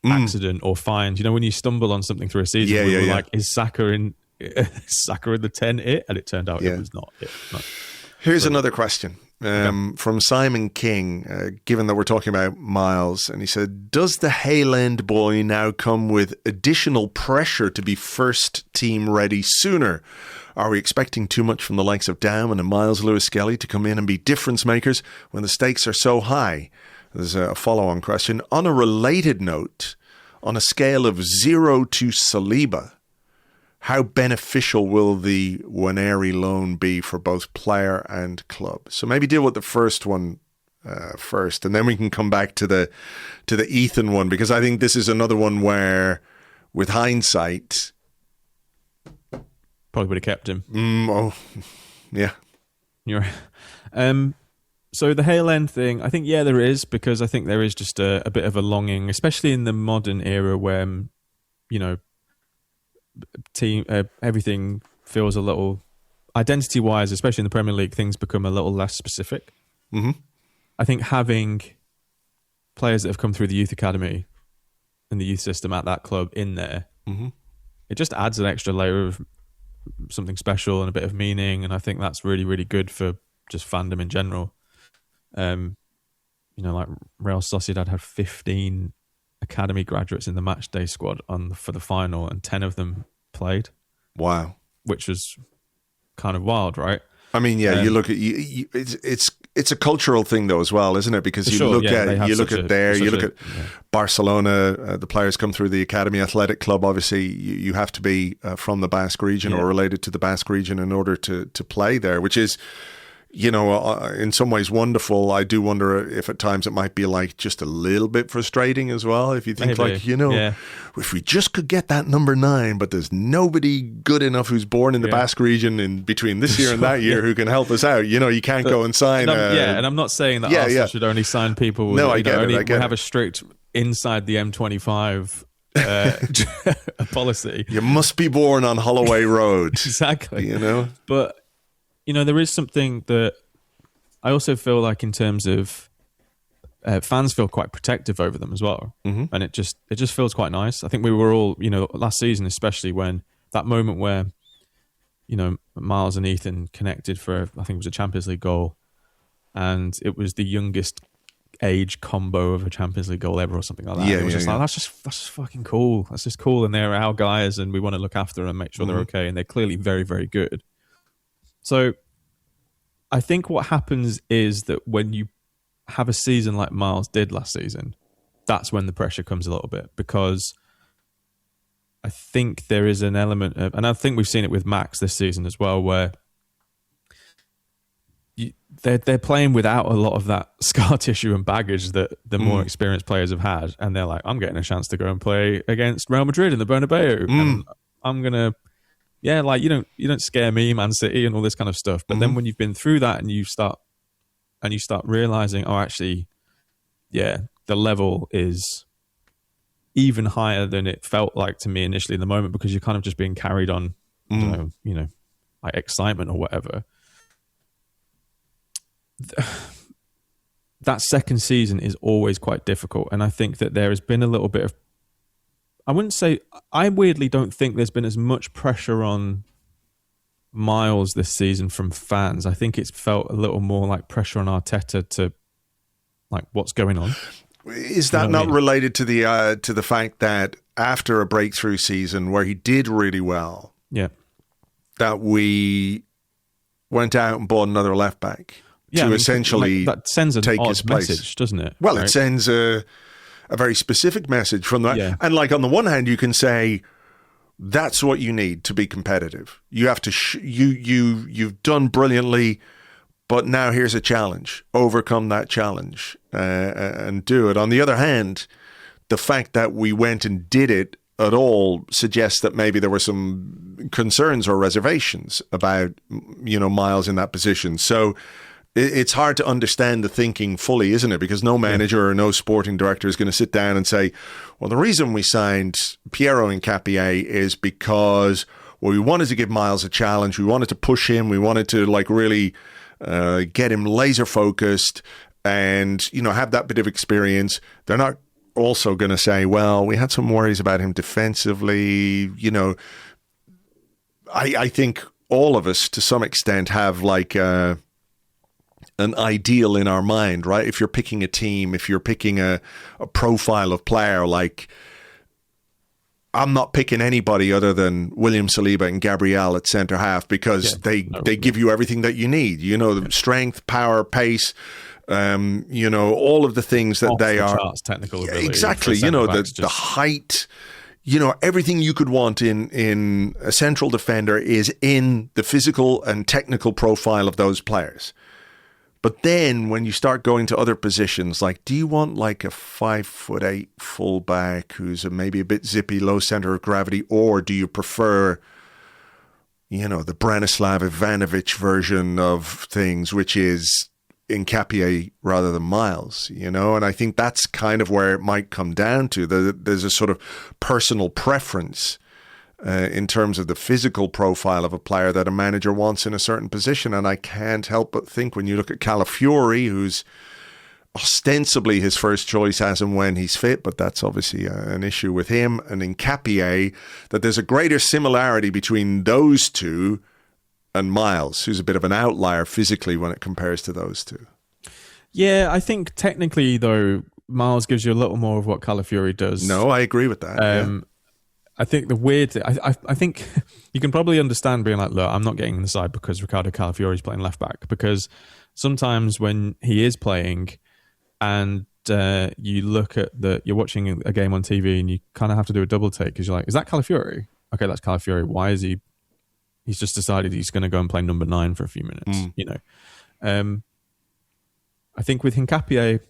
accident or find. When you stumble on something through a season, we were like, "Is Saka in the 10 it?" And it turned out it was not it. Here's another question from Simon King, given that we're talking about Miles, and he said, does the Hayland boy now come with additional pressure to be first team ready sooner? Are we expecting too much from the likes of Dam and Miles Lewis-Skelly to come in and be difference makers when the stakes are so high? There's a follow-on question. On a related note, on a scale of 0 to Saliba, how beneficial will the Waneri loan be for both player and club? So maybe deal with the first one first, and then we can come back to the Ethan one, because I think this is another one where, with hindsight, probably would have kept him. Yeah. You're so the Hayland thing, I think, there is, because I think there is just a bit of a longing, especially in the modern era, where team, everything feels a little identity-wise, especially in the Premier League, things become a little less specific. Mm-hmm. I think having players that have come through the youth academy and the youth system at that club in there, it just adds an extra layer of something special and a bit of meaning. And I think that's really, really good for just fandom in general. Like Real Sociedad had 15 academy graduates in the match day squad for the final, and 10 of them played. Wow. Which was kind of wild, right? I mean, yeah, you look at it's a cultural thing though as well, isn't it? Because you look at Barcelona, the players come through the Academy Athletic Club. Obviously, you have to be from the Basque region or related to the Basque region in order to play there, which is, in some ways wonderful. I do wonder if at times it might be like just a little bit frustrating as well. If you think if we just could get that number 9, but there's nobody good enough who's born in the Basque region in between this year and that year who can help us out. You can't go and sign. And I'm not saying that Arsenal should only sign people. No, I get it. We have a strict inside the M25 policy. You must be born on Holloway Road. Exactly. But there is something that I also feel like in terms of fans feel quite protective over them as well. Mm-hmm. And it just feels quite nice. I think we were all, last season, especially when that moment where, Miles and Ethan connected for, I think it was a Champions League goal. And it was the youngest age combo of a Champions League goal ever or something like that. It was like, that's just fucking cool. That's just cool. And they're our guys and we want to look after them and make sure they're okay. And they're clearly very, very good. So I think what happens is that when you have a season like Miles did last season, that's when the pressure comes a little bit, because I think there is an element of, and I think we've seen it with Max this season as well, where they're playing without a lot of that scar tissue and baggage that the more experienced players have had, and they're like, I'm getting a chance to go and play against Real Madrid in the Bernabeu, and I'm gonna. Yeah, like you don't scare me, Man City, and all this kind of stuff. But then when you've been through that and you start realizing, actually, the level is even higher than it felt like to me initially in the moment, because you're kind of just being carried on, like excitement or whatever. That second season is always quite difficult, and I think that there has been a little bit of, I weirdly don't think there's been as much pressure on Miles this season from fans. I think it's felt a little more like pressure on Arteta to, like, what's going on. Is that not related to the fact that after a breakthrough season where he did really well, that we went out and bought another left back to essentially that sends an take odd his place, message, doesn't it? Well, it sends a very specific message from that. Yeah. And like on the one hand, you can say that's what you need to be competitive. You have to you've done brilliantly, but now here's a challenge. Overcome that challenge and do it. On the other hand, the fact that we went and did it at all suggests that maybe there were some concerns or reservations about, Miles in that position. So it's hard to understand the thinking fully, isn't it? Because no manager or no sporting director is going to sit down and say, well, the reason we signed Piero Hincapié is because, well, we wanted to give Miles a challenge. We wanted to push him. We wanted to really get him laser focused and, have that bit of experience. They're not also going to say, well, we had some worries about him defensively. I think all of us to some extent have an ideal in our mind, right? If you're picking a team, if you're picking a profile of player, like I'm not picking anybody other than William Saliba and Gabriel at centre half because they give you everything that you need. The strength, power, pace, all of the things that they are. Charts, technical ability. Exactly. The height, everything you could want in a central defender is in the physical and technical profile of those players. But then when you start going to other positions, like, do you want like a 5'8" fullback who's maybe a bit zippy, low center of gravity, or do you prefer, the Branislav Ivanovic version of things, which is Nketiah rather than Miles, you know, and I think that's kind of where it might come down to. There's a sort of personal preference in terms of the physical profile of a player that a manager wants in a certain position, and I can't help but think when you look at Calafiori, who's ostensibly his first choice as and when he's fit, but that's obviously an issue with him, and Nketiah, that there's a greater similarity between those two and Miles, who's a bit of an outlier physically when it compares to those two. Yeah, I think technically, though, Miles gives you a little more of what Calafiori does. No, I agree with that. I think the weird thing, I think you can probably understand being like, look, I'm not getting in the side because Ricardo Calafiori is playing left back, because sometimes when he is playing and you look at you're watching a game on TV and you kind of have to do a double take because you're like, is that Calafiori? Okay, that's Calafiori. Why is he? He's just decided he's going to go and play number 9 for a few minutes, you know. I think with Nketiah,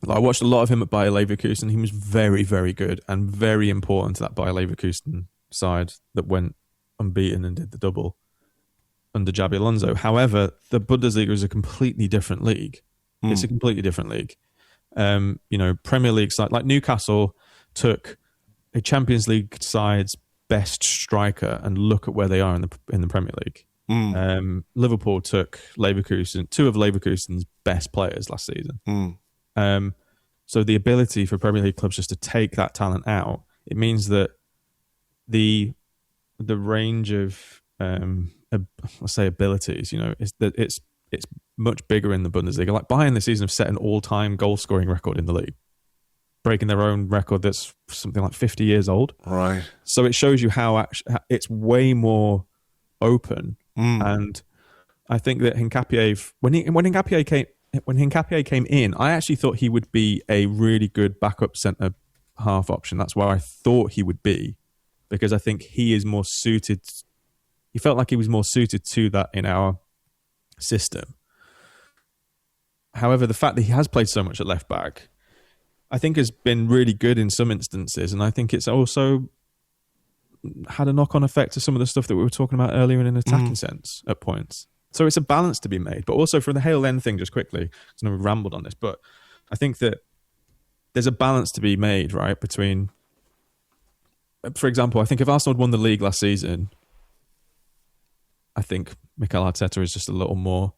I watched a lot of him at Bayer Leverkusen. He was very, very good and very important to that Bayer Leverkusen side that went unbeaten and did the double under Xabi Alonso. However, the Bundesliga is a completely different league. It's a completely different league. You know, Premier League side like Newcastle took a Champions League side's best striker and look at where they are in the Premier League. Liverpool took two of Leverkusen's best players last season. So the ability for Premier League clubs just to take that talent out, it means that the range of let's say abilities, you know, is that it's much bigger in the Bundesliga. Like Bayern this season have set an all-time goal scoring record in the league, breaking their own record that's something like 50 years old. Right. So it shows you how it's way more open. And I think that Nketiah, when Nketiah came in, I actually thought he would be a really good backup centre half option. That's where I thought he would be, because I think he is more suited. He felt like he was more suited to that in our system. However, the fact that he has played so much at left back, I think has been really good in some instances, and I think it's also had a knock-on effect to some of the stuff that we were talking about earlier in an attacking sense at points. So it's a balance to be made. But also for the Hale End thing, just quickly, because I know we've rambled on this, but I think that there's a balance to be made, right, between, for example, I think if Arsenal had won the league last season, I think Mikel Arteta is just a little more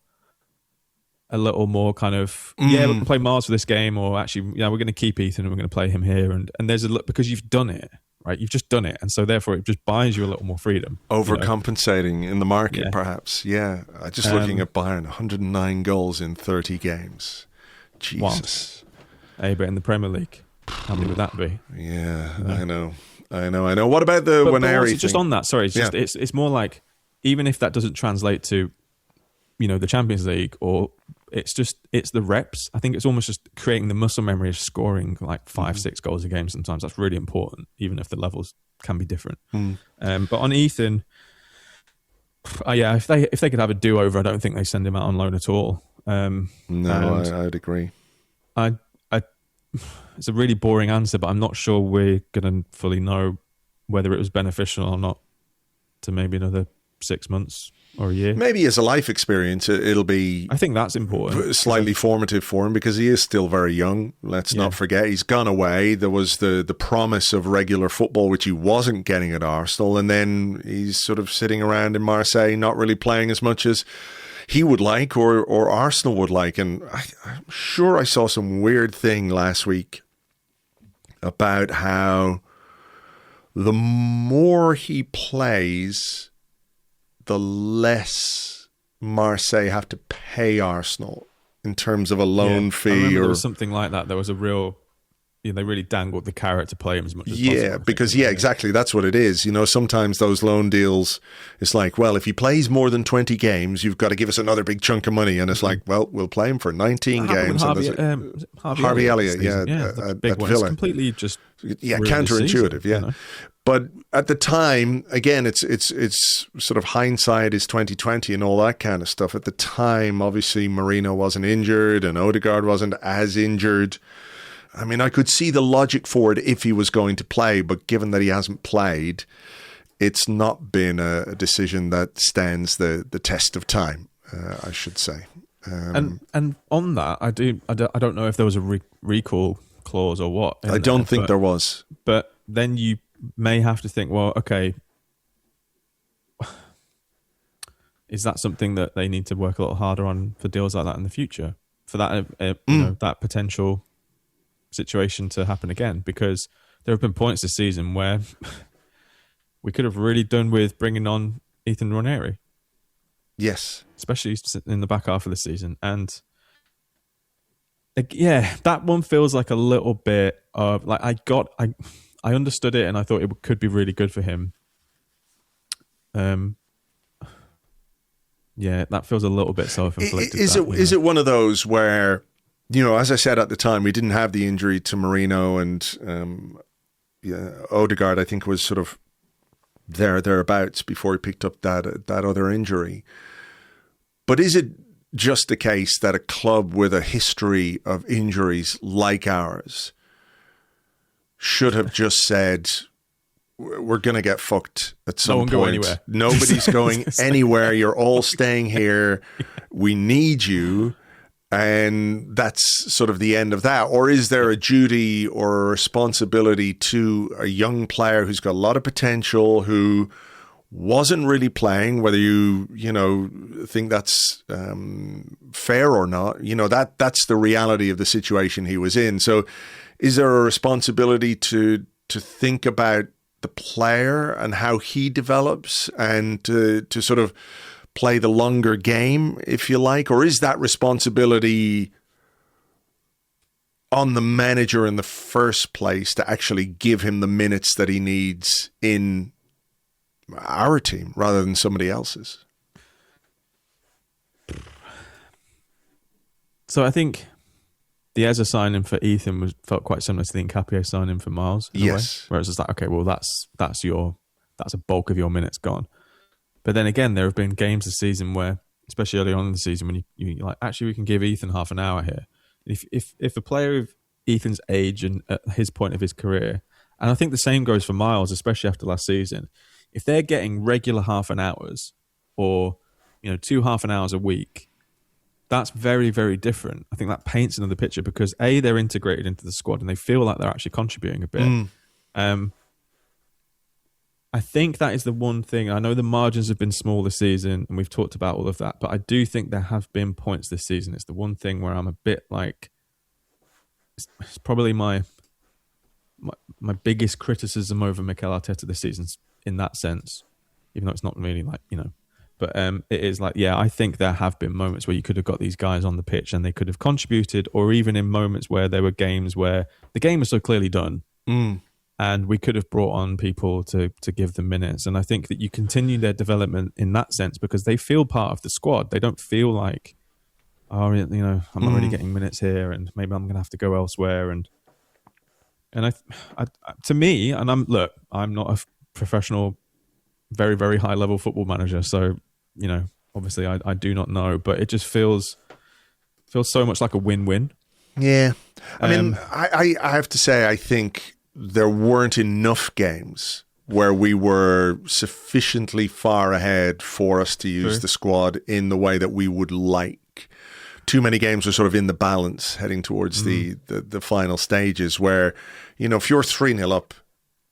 kind of, we're going to play Mars for this game, or actually, we're going to keep Ethan and we're going to play him here. And there's because you've done it, right? You've just done it. And so therefore it just buys you a little more freedom. Overcompensating in the market, perhaps. Yeah. Just looking at Bayern, 109 goals in 30 games. Jesus. Hey, but in the Premier League, how many would that be? Yeah, I know. What about the Waneri thing? Just on that, sorry, it's more like, even if that doesn't translate to, you know, the Champions League, or it's the reps. I think it's almost just creating the muscle memory of scoring like 5-6 goals a game. Sometimes that's really important, even if the levels can be different. But on Ethan, if they could have a do-over, I don't think they send him out on loan at all. I'd agree. It's a really boring answer, but I'm not sure we're going to fully know whether it was beneficial or not to maybe another 6 months or a year. Maybe as a life experience, it'll be, I think that's important, slightly formative for him, because he is still very young. Let's not forget, he's gone away. There was the promise of regular football, which he wasn't getting at Arsenal, and then he's sort of sitting around in Marseille, not really playing as much as he would like, or Arsenal would like. And I'm sure I saw some weird thing last week about how the more he plays, the less Marseille have to pay Arsenal in terms of a loan fee. There was something like that. There was a real, they really dangled the carrot to play him as much as possible. Yeah, because exactly, that's what it is. You know, sometimes those loan deals, it's like, well, if he plays more than 20 games, you've got to give us another big chunk of money. And it's like, well, we'll play him for 19 games. Harvey Elliott, at big one. Villa. It's completely just counterintuitive, season, you know? But at the time, again, it's sort of hindsight is 2020 and all that kind of stuff. At the time, obviously, Marino wasn't injured and Odegaard wasn't as injured. I mean, I could see the logic for it if he was going to play, but given that he hasn't played, it's not been a decision that stands the test of time, I should say. And on that, I don't know if there was a recall clause or what. I don't think there was. But then you may have to think, well, okay, is that something that they need to work a little harder on for deals like that in the future? For that, that potential situation to happen again? Because there have been points this season where we could have really done with bringing on Ethan Ranieri. Yes. Especially in the back half of the season. And that one feels like a little bit of like I understood it and I thought it could be really good for him. That feels a little bit self-inflicted. Is it one of those where, as I said at the time, we didn't have the injury to Marino and Odegaard, I think, was sort of thereabouts before he picked up that other injury. But is it just the case that a club with a history of injuries like ours should have just said, we're going to get fucked at some point. Go anywhere. Nobody's going anywhere. You're all staying here. We need you. And that's sort of the end of that. Or is there a duty or a responsibility to a young player who's got a lot of potential, who wasn't really playing, whether you think that's fair or not? That's the reality of the situation he was in. So is there a responsibility to think about the player and how he develops and to sort of play the longer game, if you like? Or is that responsibility on the manager in the first place to actually give him the minutes that he needs in our team rather than somebody else's? So I think the Eza signing for Ethan felt quite similar to the Nkapie signing for Miles. Yes. Whereas it's like, okay, well, that's a bulk of your minutes gone. But then again, there have been games this season where, especially early on in the season, when you like, actually, we can give Ethan half an hour here. If a player of Ethan's age and at his point of his career, and I think the same goes for Miles, especially after last season, if they're getting regular half an hours or 2 half an hours a week, that's very, very different. I think that paints another picture because A, they're integrated into the squad and they feel like they're actually contributing a bit. I think that is the one thing. I know the margins have been small this season and we've talked about all of that, but I do think there have been points this season. It's the one thing where I'm a bit like, it's probably my biggest criticism over Mikel Arteta this season in that sense, even though it's not really like, but it is like, I think there have been moments where you could have got these guys on the pitch and they could have contributed, or even in moments where there were games where the game was so clearly done. And we could have brought on people to give them minutes. And I think that you continue their development in that sense because they feel part of the squad. They don't feel like, I'm not really getting minutes here and maybe I'm going to have to go elsewhere. And I to me, and I'm not a professional, very, very high level football manager. So, obviously I do not know, but it just feels so much like a win-win. Yeah. I mean, I have to say, I think there weren't enough games where we were sufficiently far ahead for us to use the squad in the way that we would like. Too many games were sort of in the balance heading towards the final stages where, if you're 3-0 up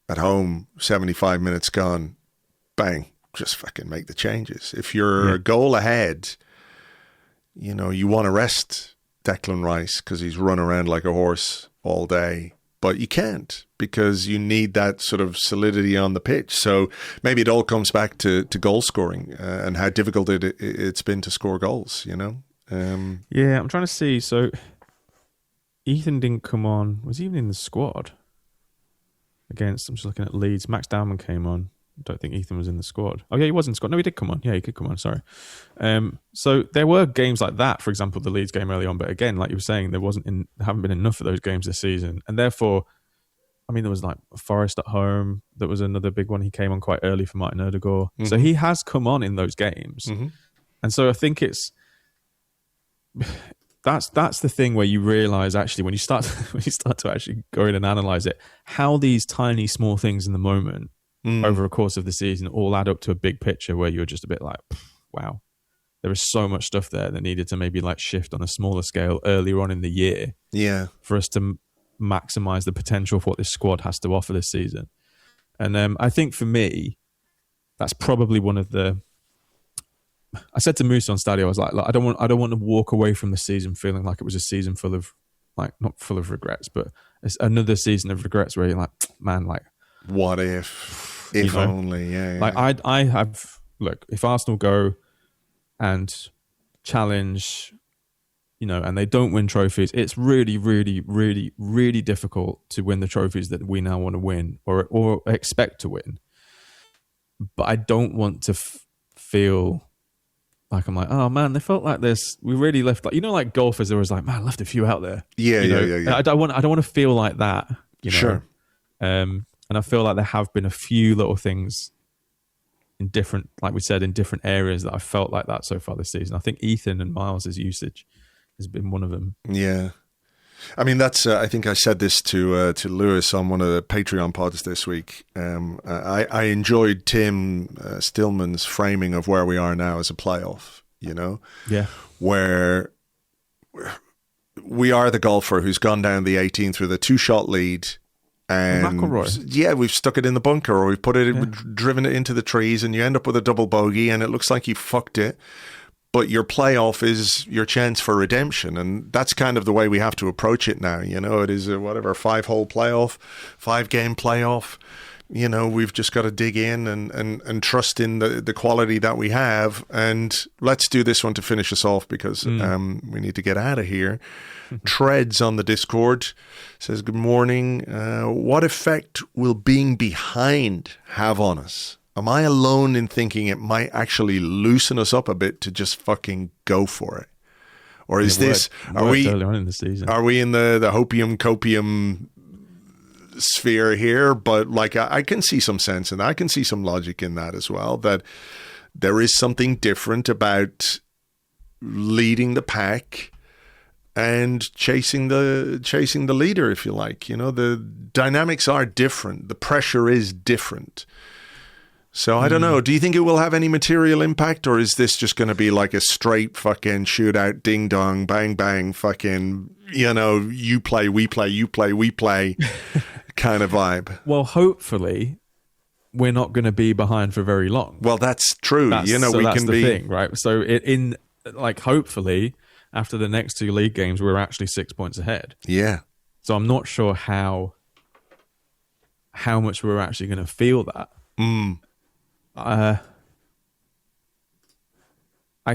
at home, 75 minutes gone, bang, just fucking make the changes. If you're a goal ahead, you want to rest Declan Rice because he's run around like a horse all day. But you can't because you need that sort of solidity on the pitch. So maybe it all comes back to goal scoring and how difficult it's been to score goals, I'm trying to see. So Ethan didn't come on. Was he even in the squad? Against, I'm just looking at Leeds. Max Dowman came on. I don't think Ethan was in the squad. Oh, yeah, he was in the squad. No, he did come on. Yeah, he could come on. Sorry. So there were games like that, for example, the Leeds game early on. But again, like you were saying, there haven't been enough of those games this season. And therefore, I mean, there was like Forest at home. That was another big one. He came on quite early for Martin Odegaard. Mm-hmm. So he has come on in those games. Mm-hmm. And so I think that's the thing where you realise actually when you start to actually go in and analyse it, how these tiny small things in the moment over a course of the season all add up to a big picture where you're just a bit like, wow. there was so much stuff there that needed to maybe like shift on a smaller scale earlier on in the year. Yeah. For us to maximize the potential of what this squad has to offer this season. And I think for me, that's probably one of the. I said to Moose on Stadio, I was like, I don't want to walk away from the season feeling like it was a season full of, like, not full of regrets, but it's another season of regrets where you're like, man, like, what if only, yeah. Like I have, look, if Arsenal go and challenge, and they don't win trophies, it's really, really, really, really difficult to win the trophies that we now want to win or expect to win. But I don't want to feel like I'm like, oh man, they felt like this. We really left, like, like golfers, there was like, man, I left a few out there. Yeah. I don't want to feel like that. Sure. And I feel like there have been a few little things in different, like we said, in different areas that I felt like that so far this season. I think Ethan and Miles' usage has been one of them. Yeah. I mean, that's. I think I said this to Lewis on one of the Patreon pods this week. I enjoyed Tim Stillman's framing of where we are now as a playoff. Yeah, where we are the golfer who's gone down the 18th with a 2-shot lead, and we've stuck it in the bunker, or we've put it, driven it into the trees, and you end up with a double bogey, and it looks like you fucked it. But your playoff is your chance for redemption. And that's kind of the way we have to approach it now. It is a 5-hole playoff, 5-game playoff. We've just got to dig in and trust in the quality that we have. And let's do this one to finish us off, because we need to get out of here. Treads on the Discord says, good morning. What effect will being behind have on us? Am I alone in thinking it might actually loosen us up a bit to just fucking go for it? Or is are we early on in the season? Are we in the hopium copium sphere here? But like, I can see some sense in that. I can see some logic in that as well, that there is something different about leading the pack and chasing the leader, if you like. The dynamics are different. The pressure is different. So I don't know. Do you think it will have any material impact, or is this just going to be like a straight fucking shootout, ding dong, bang bang, fucking, you play, we play, you play, we play kind of vibe? Well, hopefully we're not going to be behind for very long. Well, that's true. That's the thing, right? So hopefully after the next 2 league games, we're actually 6 points ahead. Yeah. So I'm not sure how much we're actually going to feel that. I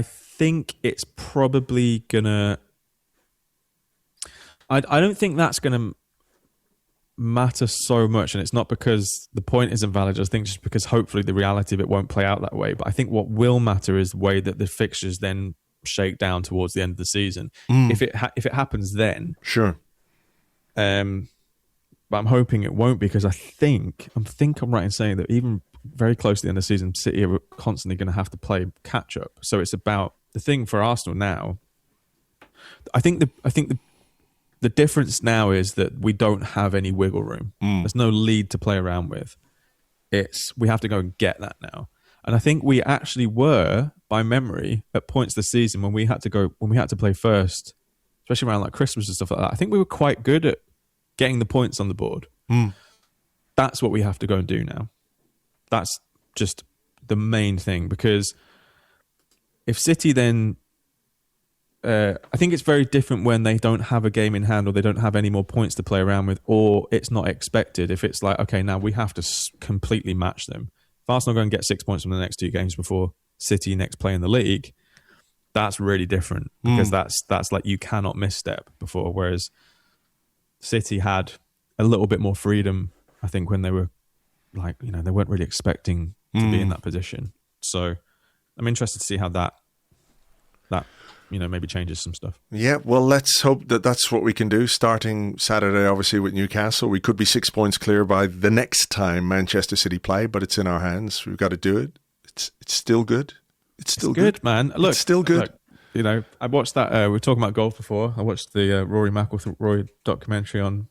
think it's probably gonna. I don't think that's gonna matter so much, and it's not because the point isn't valid. I think just because hopefully the reality of it won't play out that way. But I think what will matter is the way that the fixtures then shake down towards the end of the season. If it happens then, sure. But I'm hoping it won't, because I think I'm right in saying that even very close to the end of the season, City are constantly going to have to play catch up. So it's about the thing for Arsenal now. I think the difference now is that we don't have any wiggle room. There's no lead to play around with. We have to go and get that now. And I think we actually were, by memory, at points this season when we had to play first, especially around like Christmas and stuff like that. I think we were quite good at getting the points on the board. That's what we have to go and do now. That's just the main thing, because if City then, I think it's very different when they don't have a game in hand, or they don't have any more points to play around with, or it's not expected. If it's like, okay, now we have to completely match them. If Arsenal go and get 6 points from the next 2 games before City next play in the league, that's really different, because that's like, you cannot misstep before. Whereas City had a little bit more freedom, I think, when they were like, they weren't really expecting to be in that position. So I'm interested to see how that maybe changes some stuff. Yeah, well, let's hope that that's what we can do. Starting Saturday, obviously, with Newcastle, we could be 6 points clear by the next time Manchester City play, but it's in our hands. We've got to do it. It's still good. It's still good, man. Look, it's still good. Look, I watched that. We were talking about golf before. I watched the Rory McIlroy documentary on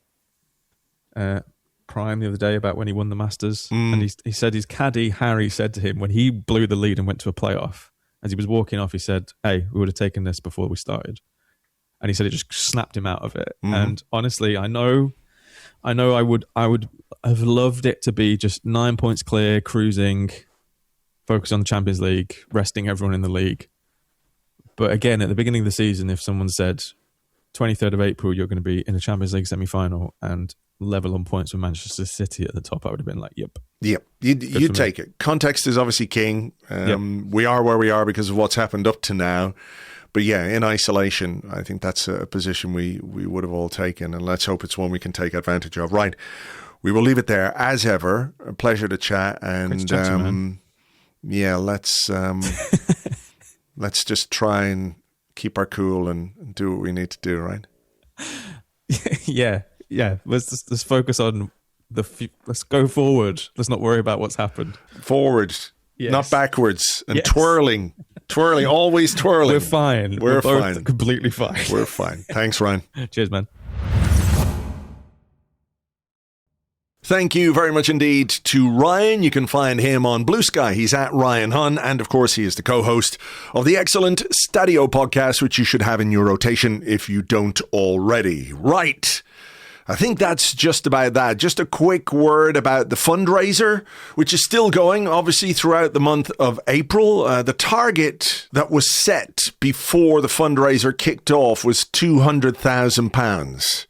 Prime the other day about when he won the Masters, and he said his caddy Harry said to him when he blew the lead and went to a playoff, as he was walking off, he said, "Hey, we would have taken this before we started." And he said it just snapped him out of it. Mm-hmm. And honestly, I know I would have loved it to be just 9 points clear, cruising, focus on the Champions League, resting everyone in the league. But again, at the beginning of the season, if someone said 23rd of April, you're going to be in the Champions League semi-final and level on points with Manchester City at the top, I would have been like, yep. Yep, you take it. Context is obviously king. We are where we are because of what's happened up to now. But yeah, in isolation, I think that's a position we would have all taken, and let's hope it's one we can take advantage of. Right, we will leave it there. As ever, a pleasure to chat, and yeah, let's let's just try and keep our cool and do what we need to do. Right? Yeah. Let's focus on let's go forward. Let's not worry about what's happened. Forward, yes. Not backwards, and twirling, always twirling. We're fine. We're fine. Completely fine. We're fine. Thanks, Ryan. Cheers, man. Thank you very much indeed to Ryan. You can find him on Blue Sky. He's at Ryan Hunn. And of course, he is the co-host of the excellent Stadio podcast, which you should have in your rotation if you don't already. Right. I think that's just about that. Just a quick word about the fundraiser, which is still going, obviously, throughout the month of April. The target that was set before the fundraiser kicked off was £200,000.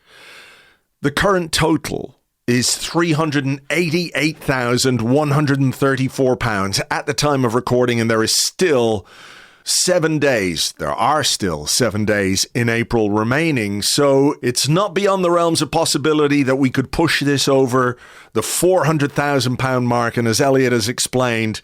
The current total is £388,134 at the time of recording, and there is still 7 days. There are still 7 days in April remaining, so it's not beyond the realms of possibility that we could push this over the £400,000 mark. And as Elliot has explained,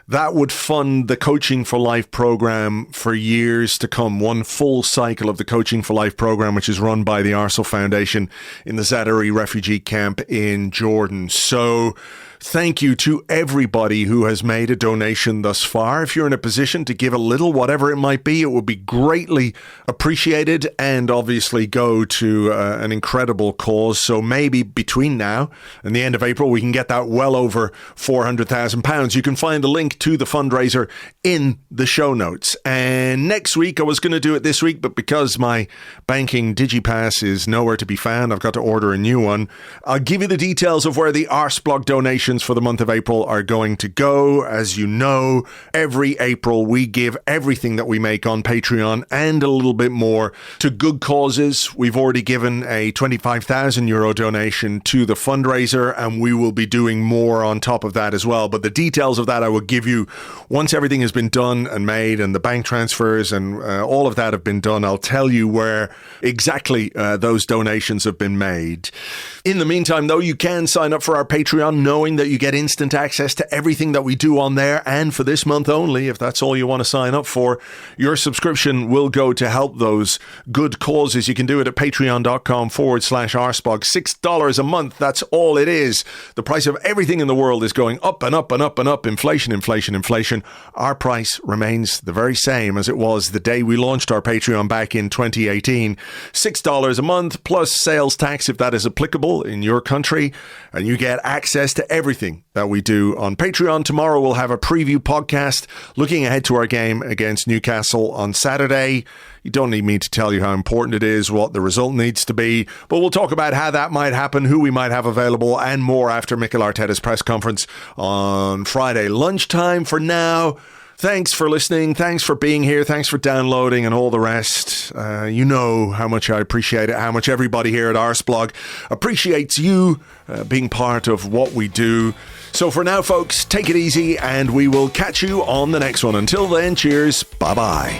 that would fund the Coaching for Life program for years to come. One full cycle of the Coaching for Life program, which is run by the Arsel Foundation in the Zaatari refugee camp in Jordan. So thank you to everybody who has made a donation thus far. If you're in a position to give a little, whatever it might be, it would be greatly appreciated and obviously go to an incredible cause. So maybe between now and the end of April, we can get that well over £400,000. You can find the link to the fundraiser in the show notes. And next week, I was going to do it this week, but because my banking DigiPass is nowhere to be found, I've got to order a new one. I'll give you the details of where the Arseblog donation for the month of April are going to go. As you know, every April we give everything that we make on Patreon and a little bit more to good causes. We've already given a €25,000 donation to the fundraiser, and we will be doing more on top of that as well. But the details of that I will give you once everything has been done and made, and the bank transfers and all of that have been done. I'll tell you where exactly those donations have been made. In the meantime, though, you can sign up for our Patreon knowing that you get instant access to everything that we do on there. And for this month only, if that's all you want to sign up for, your subscription will go to help those good causes. You can do it at patreon.com/Arsblog. $6 a month. That's all it is. The price of everything in the world is going up and up and up and up. Inflation. Our price remains the very same as it was the day we launched our Patreon back in 2018. $6 a month plus sales tax if that is applicable in your country. And you get access to everything that we do on Patreon. Tomorrow we'll have a preview podcast looking ahead to our game against Newcastle on Saturday. You don't need me to tell you how important it is, what the result needs to be, but we'll talk about how that might happen, who we might have available, and more after Mikel Arteta's press conference on Friday lunchtime. For now, thanks for listening. Thanks for being here. Thanks for downloading and all the rest. You know how much I appreciate it, how much everybody here at Arseblog appreciates you being part of what we do. So for now, folks, take it easy and we will catch you on the next one. Until then, cheers. Bye-bye.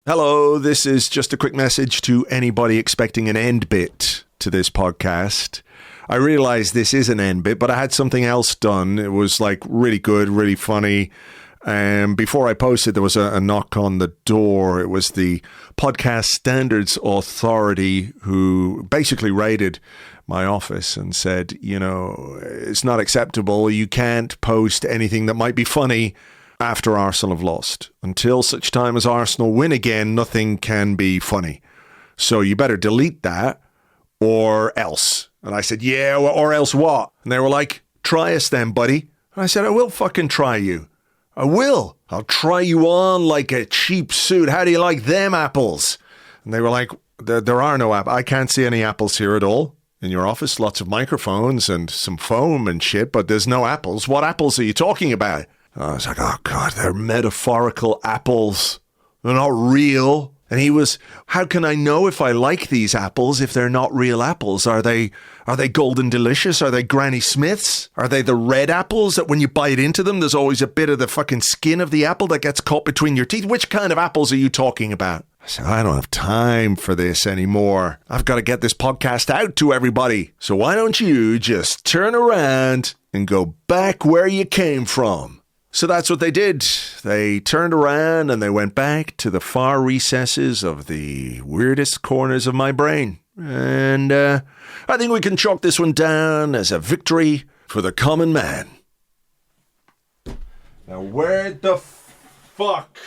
Hello, this is just a quick message to anybody expecting an end bit to this podcast. I realize this is an end bit, but I had something else done. It was like really good, really funny. Before I posted, there was a knock on the door. It was the Podcast Standards Authority who basically raided my office and said, you know, it's not acceptable. You can't post anything that might be funny after Arsenal have lost. Until such time as Arsenal win again, nothing can be funny. So you better delete that or else. And I said, yeah, or else what? And they were like, try us then, buddy. And I said, I will fucking try you. I will. I'll try you on like a cheap suit. How do you like them apples? And they were like, there are no apples. I can't see any apples here at all. In your office, lots of microphones and some foam and shit, but there's no apples. What apples are you talking about? I was like, oh, God, they're metaphorical apples. They're not real. And he was, how can I know if I like these apples if they're not real apples? Are they Golden Delicious? Are they Granny Smiths? Are they the red apples that when you bite into them, there's always a bit of the fucking skin of the apple that gets caught between your teeth? Which kind of apples are you talking about? I said, I don't have time for this anymore. I've got to get this podcast out to everybody. So why don't you just turn around and go back where you came from? So that's what they did. They turned around and they went back to the far recesses of the weirdest corners of my brain. And I think we can chalk this one down as a victory for the common man. Now, where the fuck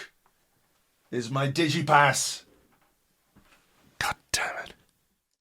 is my Digipass? God damn it.